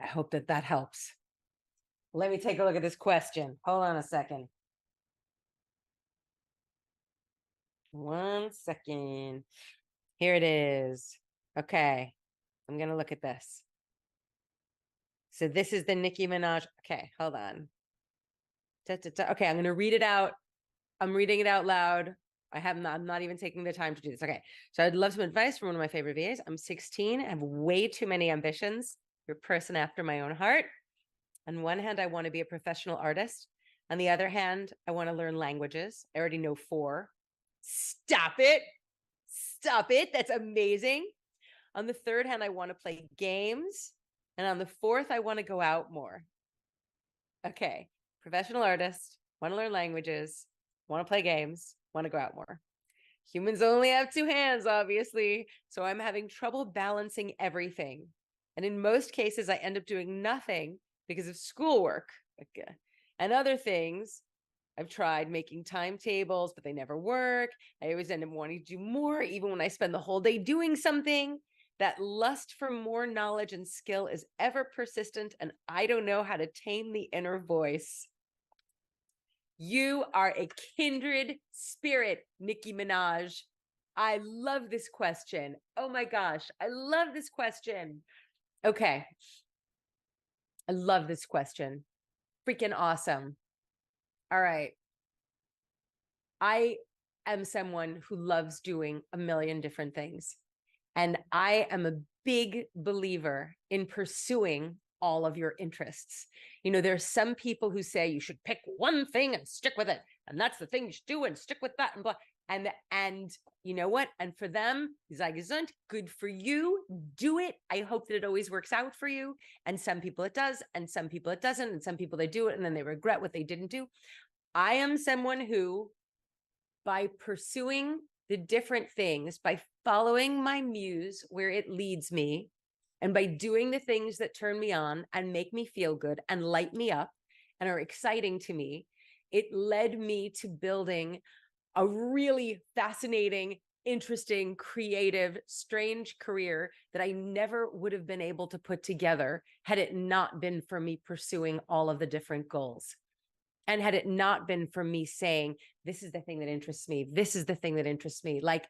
S1: I hope that that helps. Let me take a look at this question. Hold on a second. 1 second. Here it is. Okay. I'm going to look at this. So this is the Nicki Minaj. Okay, hold on. Okay, I'm going to read it out. I'm reading it out loud. I'm not even taking the time to do this. Okay. So I'd love some advice from one of my favorite VAs. I'm 16. I have way too many ambitions. You're a person after my own heart. On one hand, I want to be a professional artist. On the other hand, I want to learn languages. I already know 4. Stop it. Stop it. That's amazing. On the third hand, I want to play games. And on the fourth, I want to go out more. Okay. Professional artist, want to learn languages, want to play games, want to go out more. Humans only have 2 hands, obviously. So I'm having trouble balancing everything. And in most cases, I end up doing nothing because of schoolwork. And other things, I've tried making timetables, but they never work. I always end up wanting to do more, even when I spend the whole day doing something. That lust for more knowledge and skill is ever persistent, and I don't know how to tame the inner voice. You are a kindred spirit, Nicki Minaj. I love this question. Oh my gosh, I love this question. Okay. I love this question. Freaking awesome. All right. I am someone who loves doing a million different things. And I am a big believer in pursuing all of your interests. You know, there are some people who say you should pick one thing and stick with it. And that's the thing you should do and stick with that and blah. And you know what? And for them, sei gesund, good for you. Do it. I hope that it always works out for you. And some people it does, and some people it doesn't. And some people they do it and then they regret what they didn't do. I am someone who, by pursuing the different things, by following my muse where it leads me, and by doing the things that turn me on and make me feel good and light me up and are exciting to me, it led me to building a really fascinating, interesting, creative, strange career that I never would have been able to put together had it not been for me pursuing all of the different goals. And had it not been for me saying, this is the thing that interests me, this is the thing that interests me. Like,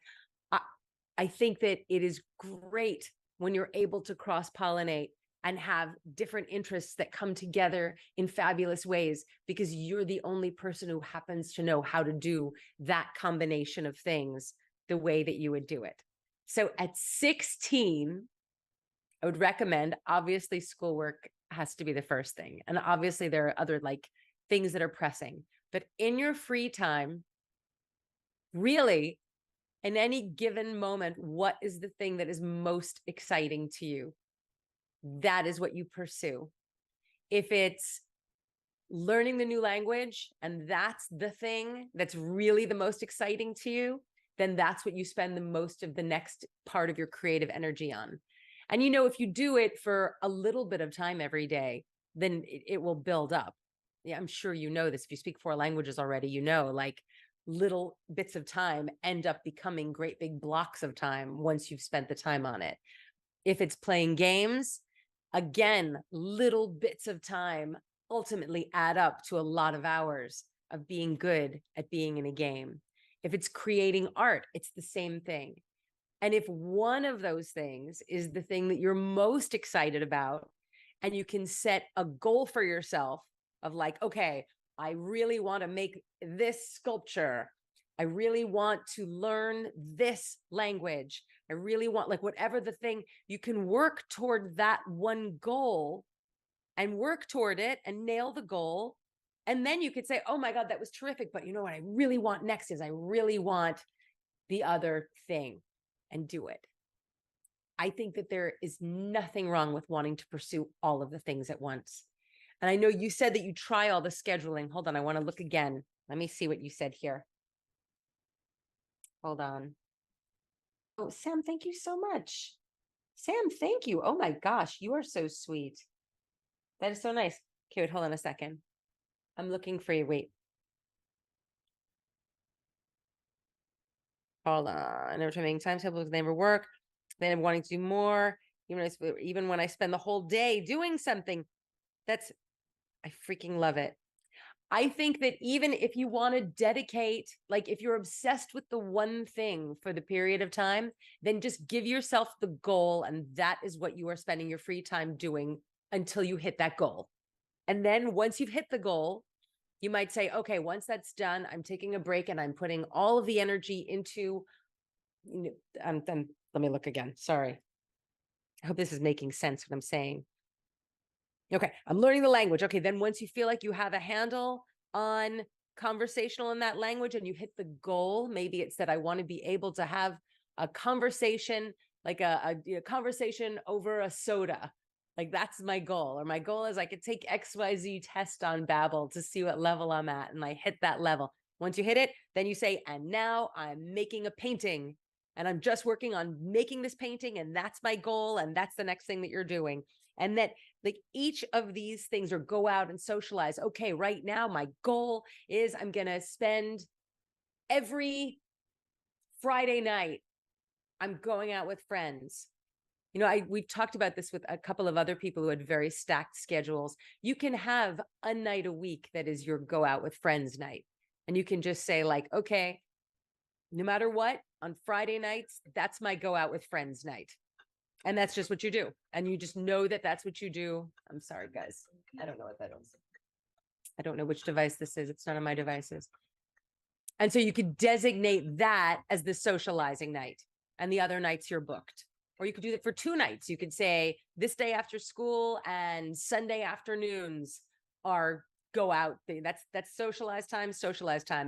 S1: I think that it is great when you're able to cross-pollinate and have different interests that come together in fabulous ways, because you're the only person who happens to know how to do that combination of things the way that you would do it. So at 16, I would recommend, obviously schoolwork has to be the first thing. And obviously there are other like things that are pressing, but in your free time, really, in any given moment, what is the thing that is most exciting to you? That is what you pursue. If it's learning the new language and that's the thing that's really the most exciting to you, then that's what you spend the most of the next part of your creative energy on. And you know, if you do it for a little bit of time every day, then it will build up. Yeah, I'm sure you know this. If you speak 4 languages already, you know, like little bits of time end up becoming great big blocks of time once you've spent the time on it. If it's playing games, again, little bits of time ultimately add up to a lot of hours of being good at being in a game. If it's creating art, it's the same thing. And if one of those things is the thing that you're most excited about, and you can set a goal for yourself of like, okay, I really want to make this sculpture. I really want to learn this language. I really want, like, whatever the thing, you can work toward that one goal and work toward it and nail the goal. And then you could say, oh my God, that was terrific. But you know what I really want next is I really want the other thing, and do it. I think that there is nothing wrong with wanting to pursue all of the things at once. And I know you said that you try all the scheduling. Hold on, I want to look again. Let me see what you said here. Hold on. Oh, Sam, thank you so much. Sam, thank you. Oh my gosh, you are so sweet. That is so nice. Okay, wait, hold on a second. I'm looking for you. Wait. Hold on. I never trying timetables, never work. Then I'm wanting to do more. Even when I spend the whole day doing something, I freaking love it. I think that even if you want to dedicate, like if you're obsessed with the one thing for the period of time, then just give yourself the goal. And that is what you are spending your free time doing until you hit that goal. And then once you've hit the goal, you might say, okay, once that's done, I'm taking a break and I'm putting all of the energy into, let me look again. Sorry. I hope this is making sense what I'm saying. Okay, I'm learning the language. Okay, then once you feel like you have a handle on conversational in that language and you hit the goal, maybe it's that I want to be able to have a conversation, like a conversation over a soda. Like that's my goal. Or my goal is I could take XYZ test on Babbel to see what level I'm at, and I hit that level. Once you hit it, then you say, and now I'm making a painting. and I'm just working on making this painting, and that's my goal, and that's the next thing that you're doing. And that like each of these things, or go out and socialize. Okay, right now my goal is I'm going to spend every Friday night, I'm going out with friends. You know, we've talked about this with a couple of other people who had very stacked schedules. You can have a night a week that is your go out with friends night. And you can just say like, okay, no matter what, on Friday nights, that's my go out with friends night. And that's just what you do. And you just know that that's what you do. I'm sorry, guys. I don't know what that is. I don't know which device this is. It's none of my devices. And so you could designate that as the socializing night, and the other nights you're booked. Or you could do that for 2 nights. You could say this day after school and Sunday afternoons are go out. That's socialized time.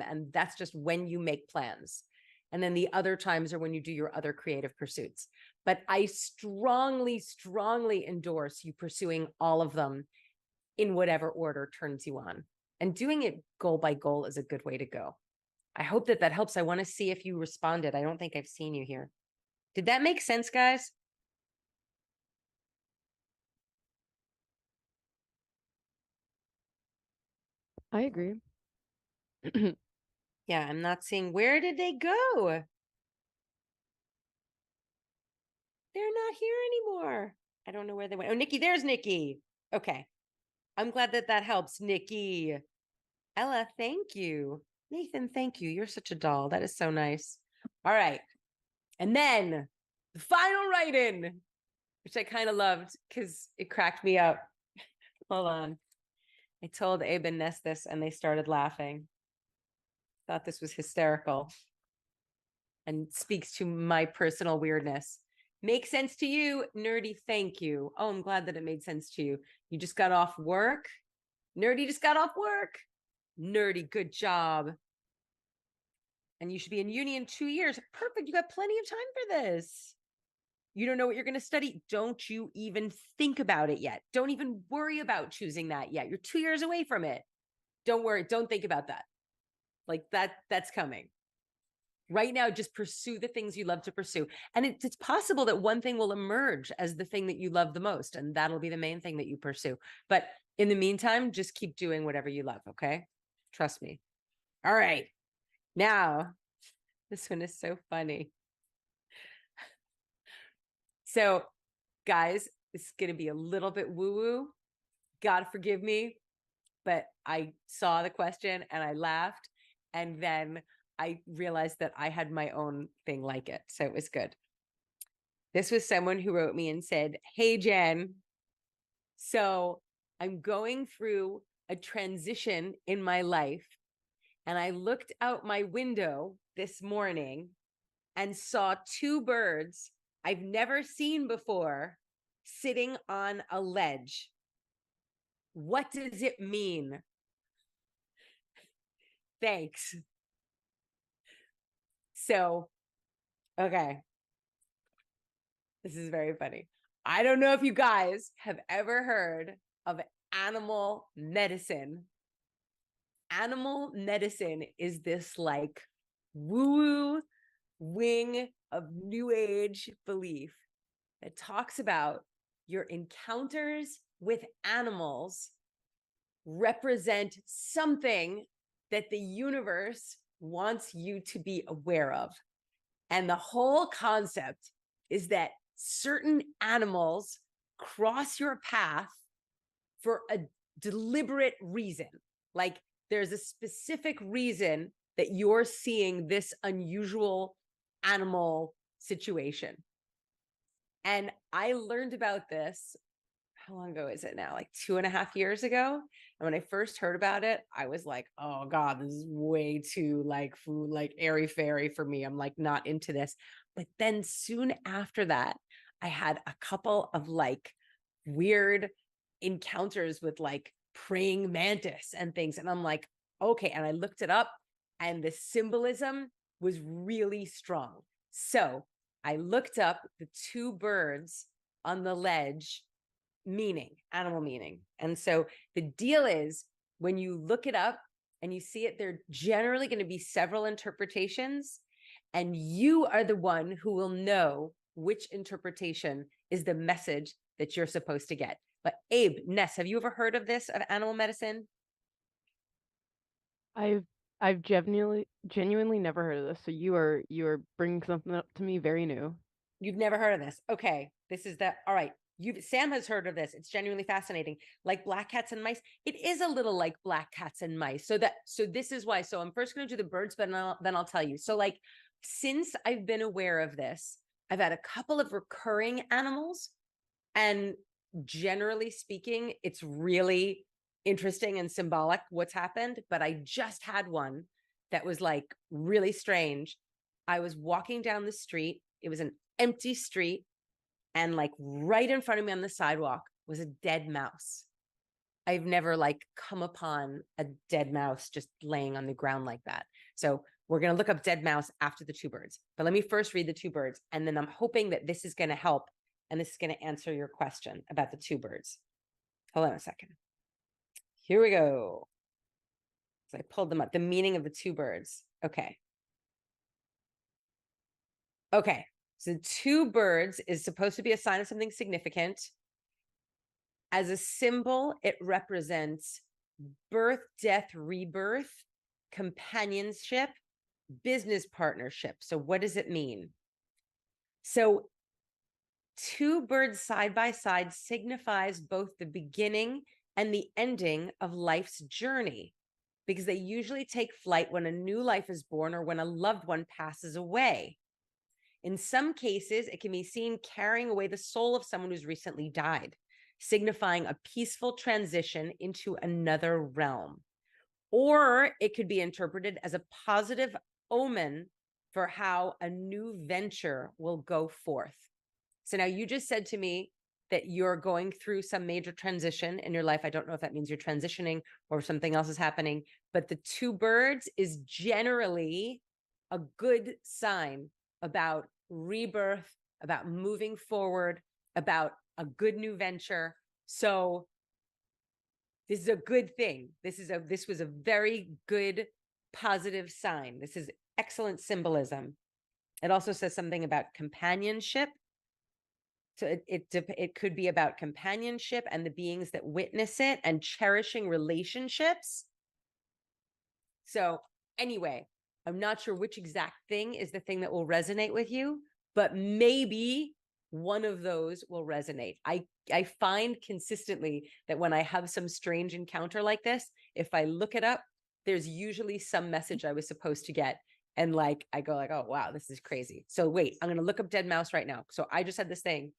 S1: And that's just when you make plans. And then the other times are when you do your other creative pursuits. But I strongly, strongly endorse you pursuing all of them in whatever order turns you on. And doing it goal by goal is a good way to go. I hope that helps. I want to see if you responded. I don't think I've seen you here. Did that make sense, guys?
S2: I agree.
S1: Yeah, I'm not seeing. Where did they go? They're not here anymore. I don't know where they went. Oh, Nikki, there's Nikki. Okay. I'm glad that helps, Nikki. Ella, thank you. Nathan, thank you. You're such a doll. That is so nice. All right. And then the final write-in, which I kind of loved because it cracked me up. Hold on. I told Abe and Ness this, and they started laughing. Thought this was hysterical and speaks to my personal weirdness. Makes sense to you, nerdy? Thank you. Oh, I'm glad that it made sense to you. You just got off work? Nerdy just got off work. Nerdy, good job. And you should be in uni in 2 years. Perfect. You got plenty of time for this. You don't know what you're going to study. Don't you even think about it yet. Don't even worry about choosing that yet. You're 2 years away from it. Don't worry. Don't think about that. Like that's coming. Right now, just pursue the things you love to pursue. And it's possible that one thing will emerge as the thing that you love the most, and that'll be the main thing that you pursue. But in the meantime, just keep doing whatever you love, okay? Trust me. All right. Now, this one is so funny. So, guys, this is going to be a little bit woo-woo. God forgive me, but I saw the question and I laughed, and then I realized that I had my own thing like it. So it was good. This was someone who wrote me and said, "Hey, Jen, so I'm going through a transition in my life, and I looked out my window this morning and saw 2 birds I've never seen before sitting on a ledge. What does it mean? Thanks." So, okay. This is very funny. I don't know if you guys have ever heard of animal medicine. Animal medicine is this like woo-woo wing of new age belief that talks about your encounters with animals represent something that the universe wants you to be aware of. And the whole concept is that certain animals cross your path for a deliberate reason. Like there's a specific reason that you're seeing this unusual animal situation. And I learned about this, how long ago is it now? Like 2.5 years ago. And when I first heard about it, I was like, oh God, this is way too like food, like airy fairy for me. I'm like not into this. But then soon after that, I had a couple of like weird encounters with like praying mantis and things. And I'm like, okay. And I looked it up, and the symbolism was really strong. So I looked up the 2 birds on the ledge meaning, animal meaning. And so the deal is, when you look it up and you see it, there are generally going to be several interpretations. And you are the one who will know which interpretation is the message that you're supposed to get. But Abe, Ness, have you ever heard of this, of animal medicine?
S2: I've genuinely never heard of this. So you are bringing something up to me very new.
S1: You've never heard of this. Okay. This is the, all right. Sam has heard of this. It's genuinely fascinating. Like black cats and mice. It is a little like black cats and mice. So this is why. So I'm first going to do the birds, but then I'll tell you. So like, since I've been aware of this, I've had a couple of recurring animals, and generally speaking, it's really interesting and symbolic what's happened. But I just had one that was like really strange. I was walking down the street. It was an empty street, and like right in front of me on the sidewalk was a dead mouse. I've never like come upon a dead mouse just laying on the ground like that. So we're going to look up dead mouse after the two birds, but let me first read the two birds. And then I'm hoping that this is going to help. And this is going to answer your question about the two birds. Hold on a second. Here we go. So I pulled them up. The meaning of the two birds. Okay. Okay. So two birds is supposed to be a sign of something significant. As a symbol, it represents birth, death, rebirth, companionship, business partnership. So what does it mean? So two birds side by side signifies both the beginning and the ending of life's journey, because they usually take flight when a new life is born or when a loved one passes away. In some cases, it can be seen carrying away the soul of someone who's recently died, signifying a peaceful transition into another realm. Or it could be interpreted as a positive omen for how a new venture will go forth. So now you just said to me that you're going through some major transition in your life. I don't know if that means you're transitioning or something else is happening, but the two birds is generally a good sign about rebirth, about moving forward, about a good new venture. So this is a good thing. This was a very good, positive sign. This is excellent symbolism. It also says something about companionship. So it could be about companionship and the beings that witness it and cherishing relationships. So anyway, I'm not sure which exact thing is the thing that will resonate with you, but maybe one of those will resonate. I find consistently that when I have some strange encounter like this, if I look it up, there's usually some message I was supposed to get. And like, I go like, oh, wow, this is crazy. So wait, I'm going to look up dead mouse right now. So I just had this thing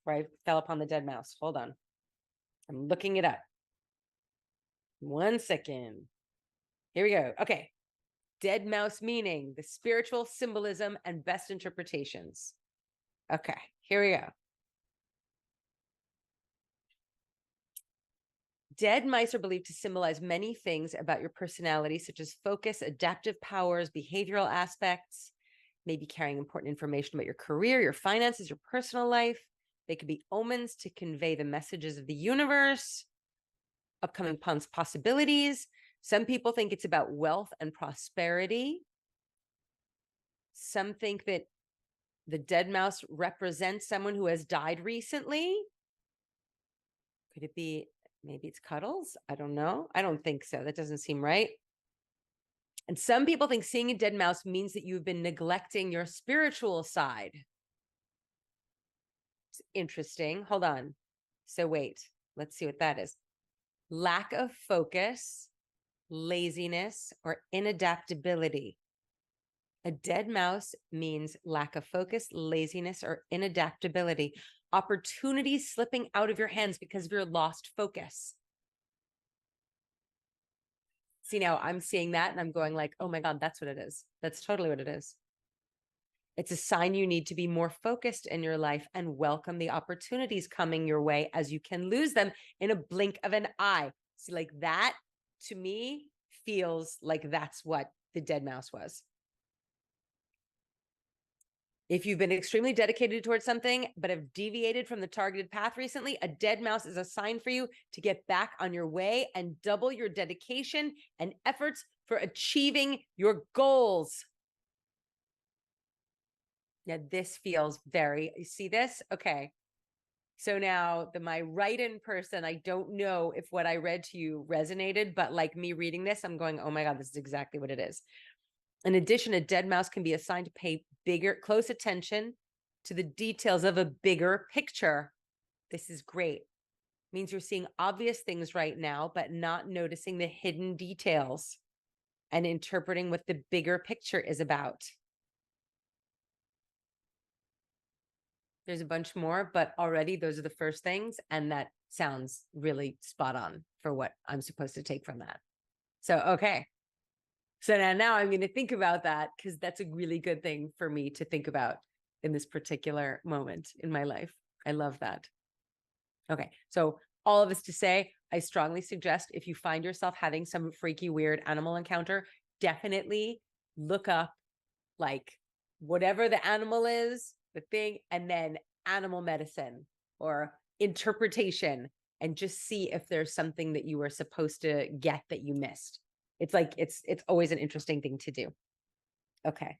S1: where I fell upon the dead mouse. Hold on. I'm looking it up. 1 second. Here we go. Okay. Dead mouse meaning, the spiritual symbolism and best interpretations. Okay, here we go. Dead mice are believed to symbolize many things about your personality, such as focus, adaptive powers, behavioral aspects, maybe carrying important information about your career, your finances, your personal life. They could be omens to convey the messages of the universe, upcoming possibilities. Some people think it's about wealth and prosperity. Some think that the dead mouse represents someone who has died recently. Could it be, maybe it's Cuddles? I don't know. I don't think so. That doesn't seem right. And some people think seeing a dead mouse means that you've been neglecting your spiritual side. It's interesting. Hold on. So wait, let's see what that is. Lack of focus, laziness, or inadaptability. A dead mouse means lack of focus, laziness, or inadaptability. Opportunities slipping out of your hands because of your lost focus. See, now I'm seeing that and I'm going like, oh my God, that's what it is. That's totally what it is. It's a sign you need to be more focused in your life and welcome the opportunities coming your way, as you can lose them in a blink of an eye. See, like that to me feels like that's what the dead mouse was. If you've been extremely dedicated towards something, but have deviated from the targeted path recently, a dead mouse is a sign for you to get back on your way and double your dedication and efforts for achieving your goals. Yeah, this feels very, you see this? Okay. So now my write-in person, I don't know if what I read to you resonated, but like me reading this, I'm going, oh my God, this is exactly what it is. In addition, a dead mouse can be assigned to pay close attention to the details of a bigger picture. This is great. Means you're seeing obvious things right now, but not noticing the hidden details and interpreting what the bigger picture is about. There's a bunch more, but already those are the first things. And that sounds really spot on for what I'm supposed to take from that. So, okay. So now I'm going to think about that because that's a really good thing for me to think about in this particular moment in my life. I love that. Okay. So all of this to say, I strongly suggest if you find yourself having some freaky, weird animal encounter, definitely look up like whatever the animal is, the thing, and then animal medicine or interpretation, and just see if there's something that you were supposed to get that you missed. It's like, it's always an interesting thing to do. Okay.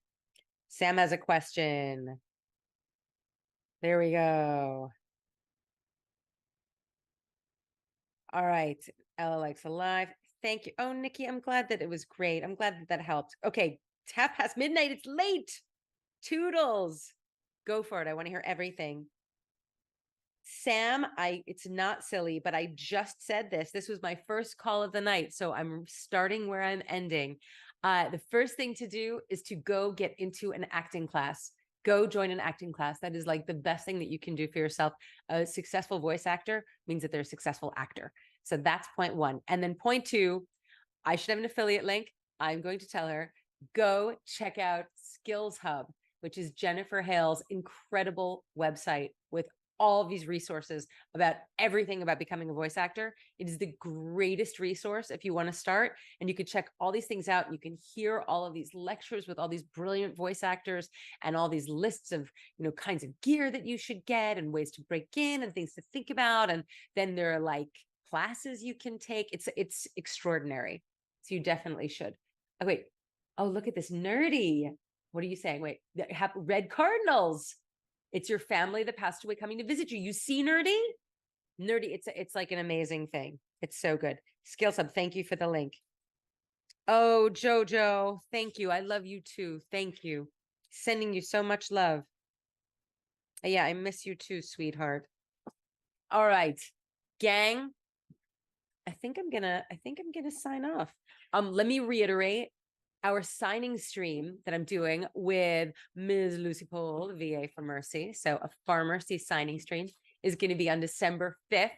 S1: Sam has a question. There we go. All right. Ella likes alive. Thank you. Oh, Nikki, I'm glad that it was great. I'm glad that helped. Okay. It's midnight. It's late. Toodles. Go for it. I want to hear everything. Sam, it's not silly, but I just said this. This was my first call of the night. So I'm starting where I'm ending. The first thing to do is to go get into an acting class. Go join an acting class. That is like the best thing that you can do for yourself. A successful voice actor means that they're a successful actor. So that's point one. And then point two, I should have an affiliate link. I'm going to tell her, go check out Skills Hub, which is Jennifer Hale's incredible website with all of these resources about everything about becoming a voice actor. It is the greatest resource if you want to start, and you can check all these things out. You can hear all of these lectures with all these brilliant voice actors and all these lists of, kinds of gear that you should get and ways to break in and things to think about. And then there are like classes you can take. It's extraordinary. So you definitely should. Oh, wait. Oh, look at this nerdy. What are you saying? Wait, red cardinals. It's your family that passed away coming to visit you. You see nerdy? Nerdy, it's like an amazing thing. It's so good. Skills Hub, thank you for the link. Oh, Jojo, thank you. I love you too. Thank you. Sending you so much love. Yeah, I miss you too, sweetheart. All right, gang. I think I'm gonna sign off. Let me reiterate our signing stream that I'm doing with Ms. Lucy Pohl, VA for Mercy. So a Pharmacy signing stream is going to be on December 5th.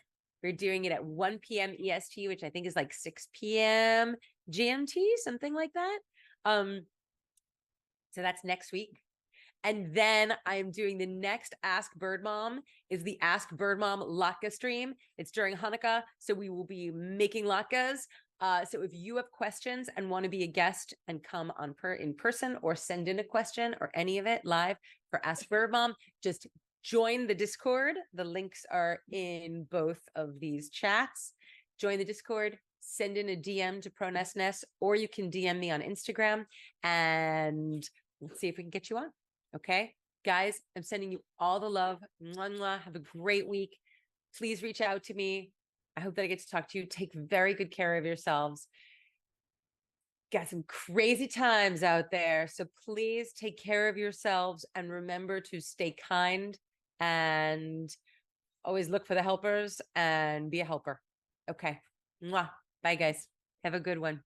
S1: We're doing it at 1 p.m. EST, which I think is like 6 p.m. GMT, something like that. So that's next week. And then I'm doing the next Ask Bird Mom is the Ask Bird Mom latke stream. It's during Hanukkah, so we will be making latkes. So if you have questions and want to be a guest and come on in person or send in a question or any of it live for Ask Bird Mom, just join the Discord. The links are in both of these chats. Join the Discord, send in a DM to ProNestNest, or you can DM me on Instagram and let's see if we can get you on. Okay, guys, I'm sending you all the love. Mwah, mwah. Have a great week. Please reach out to me. I hope that I get to talk to you. Take very good care of yourselves. Got some crazy times out there. So please take care of yourselves and remember to stay kind and always look for the helpers and be a helper. Okay. Mwah. Bye, guys. Have a good one.